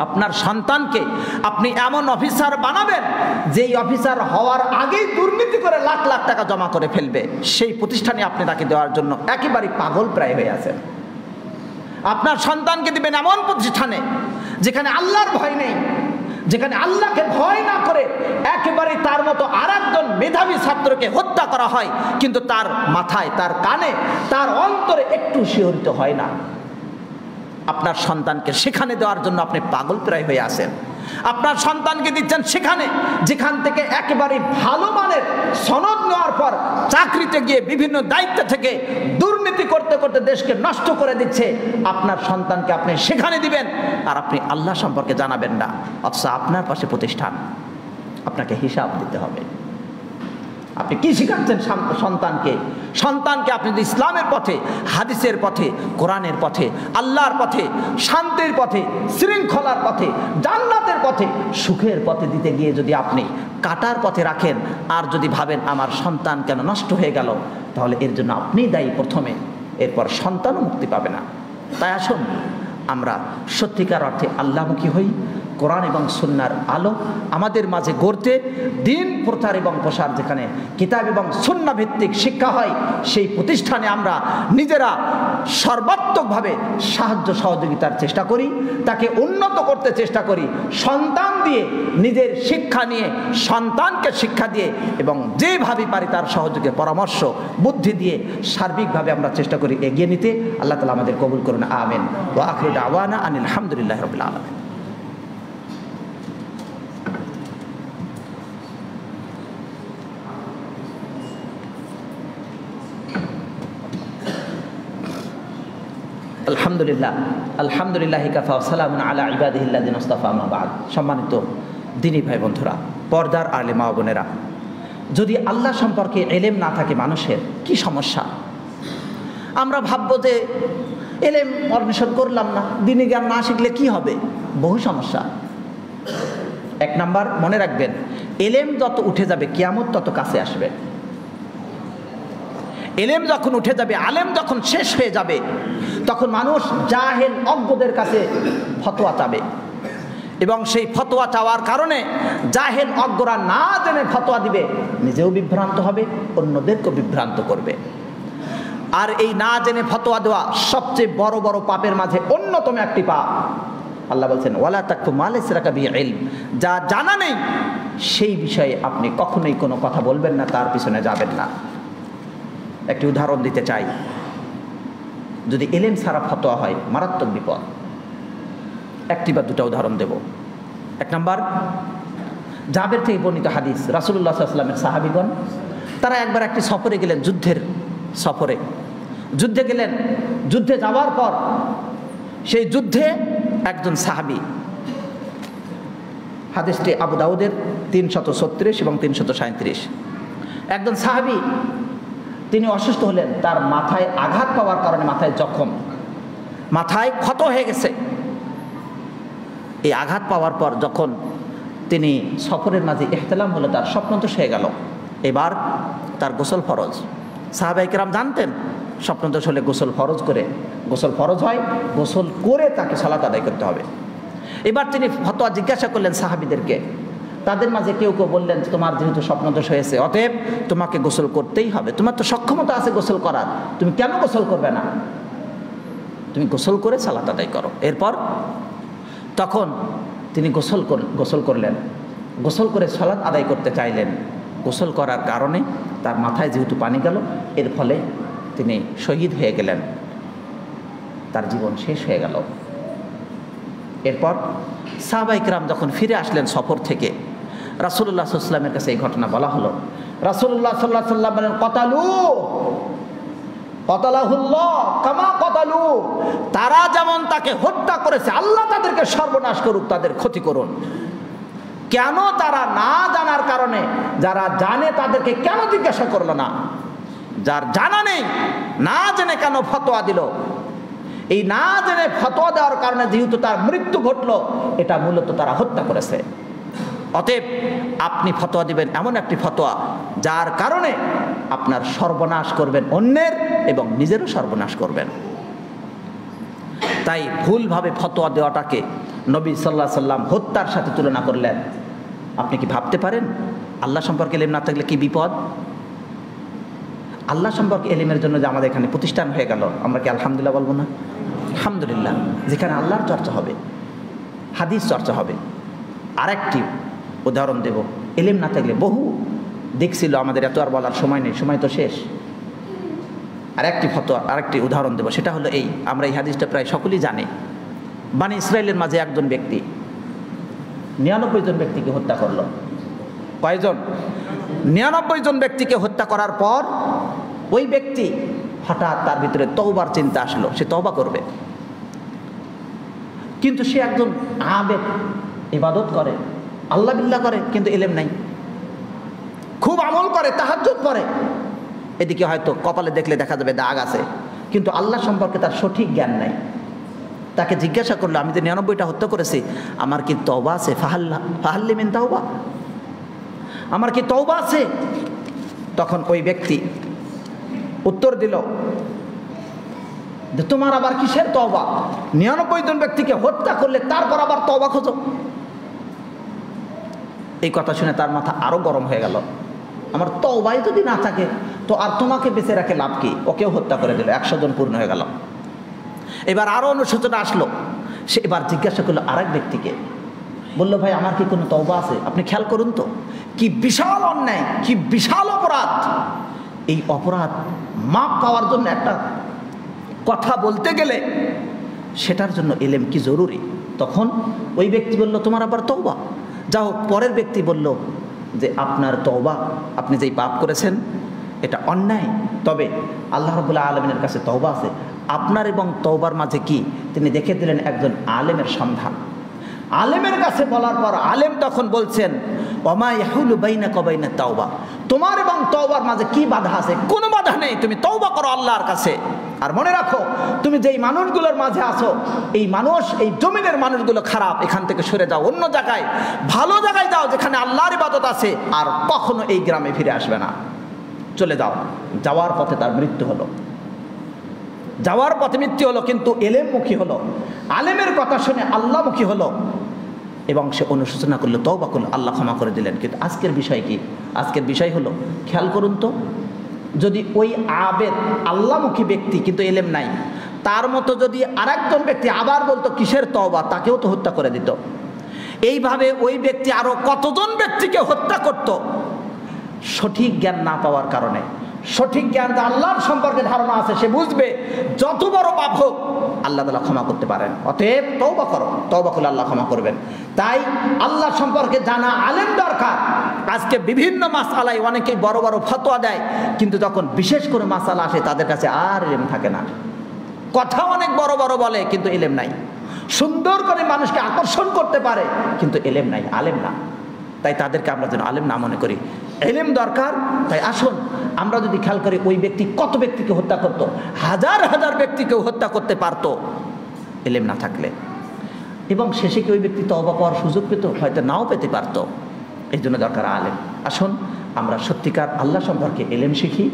A: আপনার সন্তানকে আপনি এমন অফিসার বানাবেন যেই অফিসার হওয়ার আগেই দুর্নীতি করে লাখ লাখ টাকা জমা করে ফেলবে, সেই প্রতিষ্ঠানে আপনি তাকে দেওয়ার জন্য একেবারে পাগল প্রায় হয়ে আছেন। আপনার সন্তানকে দিবেন এমন প্রতিষ্ঠানে যেখানে আল্লাহর ভয় নেই, যেখানে আল্লাহকে ভয় না করে একেবারে তার মতো আর একজন মেধাবী ছাত্রকে হত্যা করা হয়, কিন্তু তার মাথায়, তার কানে, তার অন্তরে একটু শিহরিত হয় না। আপনার সন্তানকে সেখানে দেওয়ার জন্য আপনি পাগল প্রায় হয়ে আছেন। আপনার সন্তানকে দিচ্ছেন সেখানে যেখান থেকে একেবারে ভালো মানের সনদ নেওয়ার পর চাকরিতে গিয়ে বিভিন্ন দায়িত্ব থেকে দুর্নীতি করতে করতে দেশকে নষ্ট করে দিচ্ছে। আপনার সন্তানকে আপনি সেখানে দিবেন আর আপনি আল্লাহ সম্পর্কে জানাবেন না, অথচ আপনার পাশে প্রতিষ্ঠান, আপনাকে হিসাব দিতে হবে। আপনি কি শিখাচ্ছেন সন্তানকে? সন্তানকে আপনি যদি ইসলামের পথে, হাদিসের পথে, কোরআনের পথে, আল্লাহর পথে, শান্তির পথে, শৃঙ্খলার পথে, জান্নাতের পথে, সুখের পথে দিতে গিয়ে যদি আপনি কাটার পথে রাখেন, আর যদি ভাবেন আমার সন্তান কেন নষ্ট হয়ে গেল, তাহলে এর জন্য আপনিই দায়ী প্রথমে, এরপর সন্তানও মুক্তি পাবে না। তাই আসুন আমরা সত্যিকার অর্থে আল্লাহমুখী হই, কোরআন এবং সুন্নাহর আলো আমাদের মাঝে গড়তে, দিন প্রচার এবং প্রসার যেখানে কিতাব এবং সুন্নাহ ভিত্তিক শিক্ষা হয়, সেই প্রতিষ্ঠানে আমরা নিজেরা সর্বাত্মকভাবে সাহায্য সহযোগিতার চেষ্টা করি, তাকে উন্নত করতে চেষ্টা করি, সন্তান দিয়ে, নিজের শিক্ষা নিয়ে সন্তানকে শিক্ষা দিয়ে, এবং যেভাবে পারি তার সহযোগে পরামর্শ বুদ্ধি দিয়ে সার্বিকভাবে আমরা চেষ্টা করি এগিয়ে নিতে। আল্লাহ তাআলা আমাদের কবুল করুন, আমিন। ওয়া আখিরু দাওয়ানা আনিল হামদুলিল্লাহি রাব্বিল আলামিন। আলহামদুলিল্লাহ, আলহামদুলিল্লাহি কাফা ওয়া সালামুন আলা ইবাদিহিল্লাযিনা ইসতাফা, আম্মা বা'দ। সম্মানিত দিনী ভাই বন্ধুরা, পর্দার আলে মা বোনেরা, যদি আল্লাহ সম্পর্কে ইলম না থাকে মানুষের কি সমস্যা? আমরা ভাববো যে ইলম অন্বেষণ করলাম না, দিনী জ্ঞান না শিখলে কি হবে? বহু সমস্যা। এক নাম্বার মনে রাখবেন, ইলম যত উঠে যাবে কিয়ামত তত কাছে আসবে। ইলম যখন উঠে যাবে, আলেম যখন শেষ হয়ে যাবে, তখন মানুষ জাহেল অজ্ঞদের কাছে ফতোয়া চাবে, এবং সেই ফতোয়া চাওয়ার কারণে জাহেল অজ্ঞরা না জেনে ফতোয়া দিবে, নিজেও বিভ্রান্ত হবে, অন্যদেরকেও বিভ্রান্ত করবে। আর এই না জেনে ফতোয়া দেওয়া সবচেয়ে বড় বড় পাপের মাঝে অন্যতম একটি পাপ। আল্লাহ বলছেন ওয়ালা তাকফু মা লাইসা লাকা বিহি ইলম, যা জানা নেই সেই বিষয়ে আপনি কখনোই কোনো কথা বলবেন না, তার পিছনে যাবেন না। একটি উদাহরণ দিতে চাই, যদি ইলম ছাড়া ফতোয়া হয় মারাত্মক বিপদ। একটি বা দুটা উদাহরণ দেব। এক নাম্বার, জাবের থেকে বর্ণিত হাদিস, রাসূলুল্লাহ সাল্লাল্লাহু আলাইহি ওয়াসাল্লামের সাহাবীগণ তারা একবার একটি সফরে গেলেন, যুদ্ধের সফরে। যুদ্ধে গেলেন, যুদ্ধে যাওয়ার পর সেই যুদ্ধে একজন সাহাবী, হাদিসটি আবু দাউদের 336 এবং 337, একজন সাহাবী তিনি অসুস্থ হলেন, তার মাথায় আঘাত পাওয়ার কারণে মাথায় জখম, মাথায় ক্ষত হয়ে গেছে। এই আঘাত পাওয়ার পর যখন তিনি সফরের মাঝে ইহতিলাম হলো, তার স্বপ্নদোষ হয়ে গেল, এবার তার গোসল ফরজ। সাহাবায়ে কেরাম জানতেন স্বপ্নদোষ হলে গোসল ফরজ হয়, গোসল করে তাকে সালাত আদায় করতে হবে। এবার তিনি ফতোয়া জিজ্ঞাসা করলেন সাহাবীদেরকে। তাদের মাঝে কেউ কেউ বললেন, তোমার যেহেতু স্বপ্নদোষ হয়েছে অতএব তোমাকে গোসল করতেই হবে, তোমার তো সক্ষমতা আছে গোসল করার, তুমি কেন গোসল করবে না, তুমি গোসল করে সালাত আদায় করো। এরপর তখন তিনি গোসল করলেন, গোসল করে সালাত আদায় করতে চাইলেন। গোসল করার কারণে তার মাথায় যেহেতু পানি গেল, এর ফলে তিনি শহীদ হয়ে গেলেন, তার জীবন শেষ হয়ে গেল। এরপর সাহাবায়ে কেরাম যখন ফিরে আসলেন সফর থেকে, রাসূলুল্লাহ সাল্লাল্লাহু আলাইহি ওয়াসাল্লামের কাছে এই ঘটনা বলা হলো। রাসূলুল্লাহ সাল্লাল্লাহু আলাইহি ওয়াসাল্লাম বলেন, কতালাহুল্লাহ কামা কতালু, তারা যেমন তাকে হত্যা করেছে আল্লাহ তাদেরকে সর্বনাশ করুক, তাদের ক্ষতি করুন। কেন তারা না জানার কারণে, যারা জানে তাদেরকে কেন জিজ্ঞাসা করলো না? যার জানা নেই, না জেনে কেন ফতোয়া দিল? এই না জেনে ফতোয়া দেওয়ার কারণে যেহেতু তার মৃত্যু ঘটলো, এটা মূলত তারা হত্যা করেছে। অতএব আপনি ফতোয়া দিবেন এমন একটি ফতোয়া যার কারণে আপনার সর্বনাশ করবেন অন্যের এবং নিজেরও সর্বনাশ করবেন। তাই ভুলভাবে ফতোয়া দেওয়াটাকে নবী সাল্লাল্লাহু আলাইহি সাল্লাম হত্যার সাথে তুলনা করলেন। আপনি কি ভাবতে পারেন আল্লাহ সম্পর্কে এলেম না থাকলে কি বিপদ? আল্লাহ সম্পর্কে এলেমের জন্য যে আমাদের এখানে প্রতিষ্ঠান হয়ে গেল, আমরা কি আলহামদুলিল্লাহ বলবো না? আলহামদুলিল্লাহ, যেখানে আল্লাহর চর্চা হবে, হাদিস চর্চা হবে। আরেকটি উদাহরণ দেব, এলেম না থাকলে বহু দেখছিল, আমাদের এত আর বলার সময় নেই, সময় তো শেষ। আরেকটি উদাহরণ দেব, সেটা হলো এই, আমরা এই হাদিসটা প্রায় সকলেই জানি। বনী ইসরাইলের মাঝে একজন ব্যক্তি 99 জন ব্যক্তিকে হত্যা করলো। কয়জন? 99 জন ব্যক্তিকে হত্যা করার পর ওই ব্যক্তি হঠাৎ তার ভিতরে তওবার চিন্তা আসলো, সে তওবা করবে। কিন্তু সে একজন আবেদ, ইবাদত করে, আল্লাহ বিল্লাহ করে, কিন্তু ইলম নাই। খুব আমল করে, তাহাজ্জুদ পড়ে, এদিকে হয়তো কপালে দেখলে দেখা যাবে দাগ আছে, কিন্তু আল্লাহ সম্পর্কে তার সঠিক জ্ঞান নাই। তাকে জিজ্ঞাসা করলো, আমি যে 99টা হত্যা করেছি, আমার কি তওবা আছে? ফাহাল্লি মিন তাওবা, আমার কি তওবা আছে? তখন ওই ব্যক্তি উত্তর দিল যে তোমার আবার কিসের তওবা? 99 জন ব্যক্তিকে হত্যা করলে তারপর আবার তওবা খোঁজো। এই কথা শুনে তার মাথা আরো গরম হয়ে গেল। আমার তওবাই যদি না থাকে তো আর তোমাকে বেঁচে রাখে লাভ কি? ওকেও হত্যা করে দিল, 100 জন পূর্ণ হয়ে গেল। এবার আরো অনুশোচনা আসলো, সে এবার জিজ্ঞাসা করলো আরেক ব্যক্তিকে, বললো ভাই আমার কি কোনো তওবা আছে? আপনি খেয়াল করুন তো, কি বিশাল অন্যায়, কি বিশাল অপরাধ। এই অপরাধ মাপ পাওয়ার জন্য একটা কথা বলতে গেলে সেটার জন্য ইলম কি জরুরি। তখন ওই ব্যক্তি বলল তোমার আবার তওবা। যাও, পরের ব্যক্তি বলল যে আপনার তওবা, আপনি যেই পাপ করেছেন এটা অন্যায়, তবে আল্লাহ রাব্বুল আলামিনের কাছে তওবা আছে। আপনার এবং তওবার মাঝে কি? তিনি দেখে দিলেন একজন আলেমের সন্ধান। আলেমের কাছে বলার পর আলেম তখন বলছেন ওমা ইয়াহুলু বাইনাকা ওয়া বাইনাত তাওবা, তোমার এবং তওবার মাঝে কি বাধা আছে? কোনো বাধা নেই, তুমি তওবা করো আল্লাহর কাছে। আর মনে রাখো, তুমি যেই মানুষগুলোর মাঝে আছো, এই মানুষ, এই জমিনের মানুষগুলো খারাপ, এখান থেকে সরে যাও, অন্য জায়গায়, ভালো জায়গায় যাও যেখানে আল্লাহর ইবাদত আছে, আর কখনো এই গ্রামে ফিরে আসবে না, চলে যাও। যাওয়ার পথে তার মৃত্যু হলো, যাওয়ার পথে মৃত্যু হলো, কিন্তু এলেমমুখী হলো, আলেমের কথা শুনে আল্লাহমুখী হলো এবং সে অনুশোচনা করলো, তওবা করলো, আল্লাহ ক্ষমা করে দিলেন। কিন্তু আজকের বিষয় কি? আজকের বিষয় হলো, খেয়াল করুন তো, যদি ওই আবেদ আল্লাহমুখী ব্যক্তি কিন্তু এলেম নাই, তার মতো যদি আরেকজন ব্যক্তি আবার বলতো কিসের তওবা, তাকেও তো হত্যা করে দিত। এইভাবে ওই ব্যক্তি আরো কতজন ব্যক্তিকে হত্যা করত, সঠিক জ্ঞান না পাওয়ার কারণে। সঠিক জ্ঞান যে আল্লাহর সম্পর্কে ধারণা আছে, সে বুঝবে যত বড় পাপ হোক আল্লাহ তাআলা ক্ষমা করতে পারেন। অতএব তওবা করো, তওবা করলে আল্লাহ ক্ষমা করবেন। তাই আল্লাহ সম্পর্কে জানা আলেম দরকার। আজকে বিভিন্ন মাসআলায় অনেকেই বড় বড় ফতোয়া দেয়, কিন্তু যখন বিশেষ করে মাসআলা আসে তাদের কাছে আর ইলম থাকে না। কথা অনেক বড় বড় বলে, কিন্তু ইলম নাই। সুন্দর করে মানুষকে আকর্ষণ করতে পারে, কিন্তু ইলম নাই, আলেম না। তাই তাদেরকে আমরা যেন আলেম না মনে করি, ইলম দরকার। তাই আসুন আমরা যদি খেয়াল করি, ওই ব্যক্তি কত ব্যক্তিকে হত্যা করত, হাজার হাজার ব্যক্তিকেও হত্যা করতে পারত ইলম না থাকলে। এবং শেষে কি ওই ব্যক্তি তওবা পাওয়ার সুযোগ পেত? হয়তো নাও পেতে পারত। এই জন্য দরকার আলেম। আসুন আমরা সত্যিকার আল্লাহ সম্পর্কে এলেম শিখি,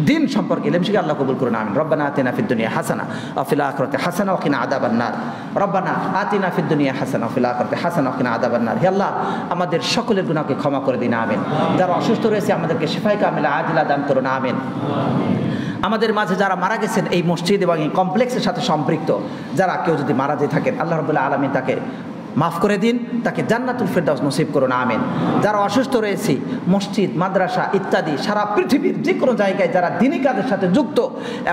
A: দিন সম্পর্কে এলেম শিখি। আল্লাহ কবুল করুন, আমিন। রব্বানা আতিনা ফিদ দুনিয়া হাসানা ওয়া ফিল আখিরাতি হাসানা ওয়া কিনা আযাবান নার। রব্বানা আতিনা ফিদ দুনিয়া হাসানা ওয়া ফিল আখিরাতি হাসানা ওয়া কিনা আযাবান নার। হে আল্লাহ, আমাদের সকলের গুনাহকে ক্ষমা করে দিন, আমিন। যারা অসুস্থ রয়েছে আমাদেরকে শিফায়ে কামিলা আজিলা দান করুন, আমিন। আমাদের মাঝে যারা মারা গেছেন এই মসজিদ এবং এই কমপ্লেক্সের সাথে সম্পৃক্ত, যারা কেউ যদি মারা যেয়ে থাকেন, আল্লাহ রাব্বুল আলামিন তাকে মাফ করে দিন, তাকে জান্নাতুল ফেরদাউস নসিব করুন, আমিন। যারা অসুস্থ রয়েছে মসজিদ, মাদ্রাসা ইত্যাদি সারা পৃথিবীর যে কোনো জায়গায় যারা দ্বীনি কাজের সাথে যুক্ত,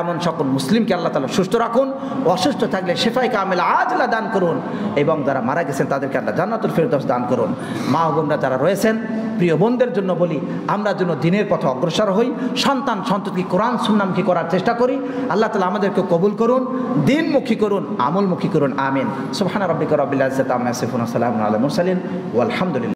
A: এমন সকল মুসলিমকে আল্লাহ তাআলা সুস্থ রাখুন। অসুস্থ থাকলে শিফায়ে কামিলা আজলা দান করুন, এবং যারা মারা গেছেন তাদেরকে আল্লাহ জান্নাতুল ফেরদাউস দান করুন। মা ও বোনরা যারা রয়েছেন, প্রিয় বোনদের জন্য বলি, আমরা যেন দিনের পথে অগ্রসর হই, সন্তান সন্ততি কোরআন সুন্নাহমুখী করার চেষ্টা করি। আল্লাহ তাআলা আমাদেরকে কবুল করুন, দিনমুখী করুন, আমলমুখী করুন, আমিন। সুবহানা রাব্বিকা রাব্বিল ইজ্জাতি আম্মা ইয়াসিফুন ওয়া সালামুন আলাল মুরসালিন ওয়াল হামদুলিল্লাহ।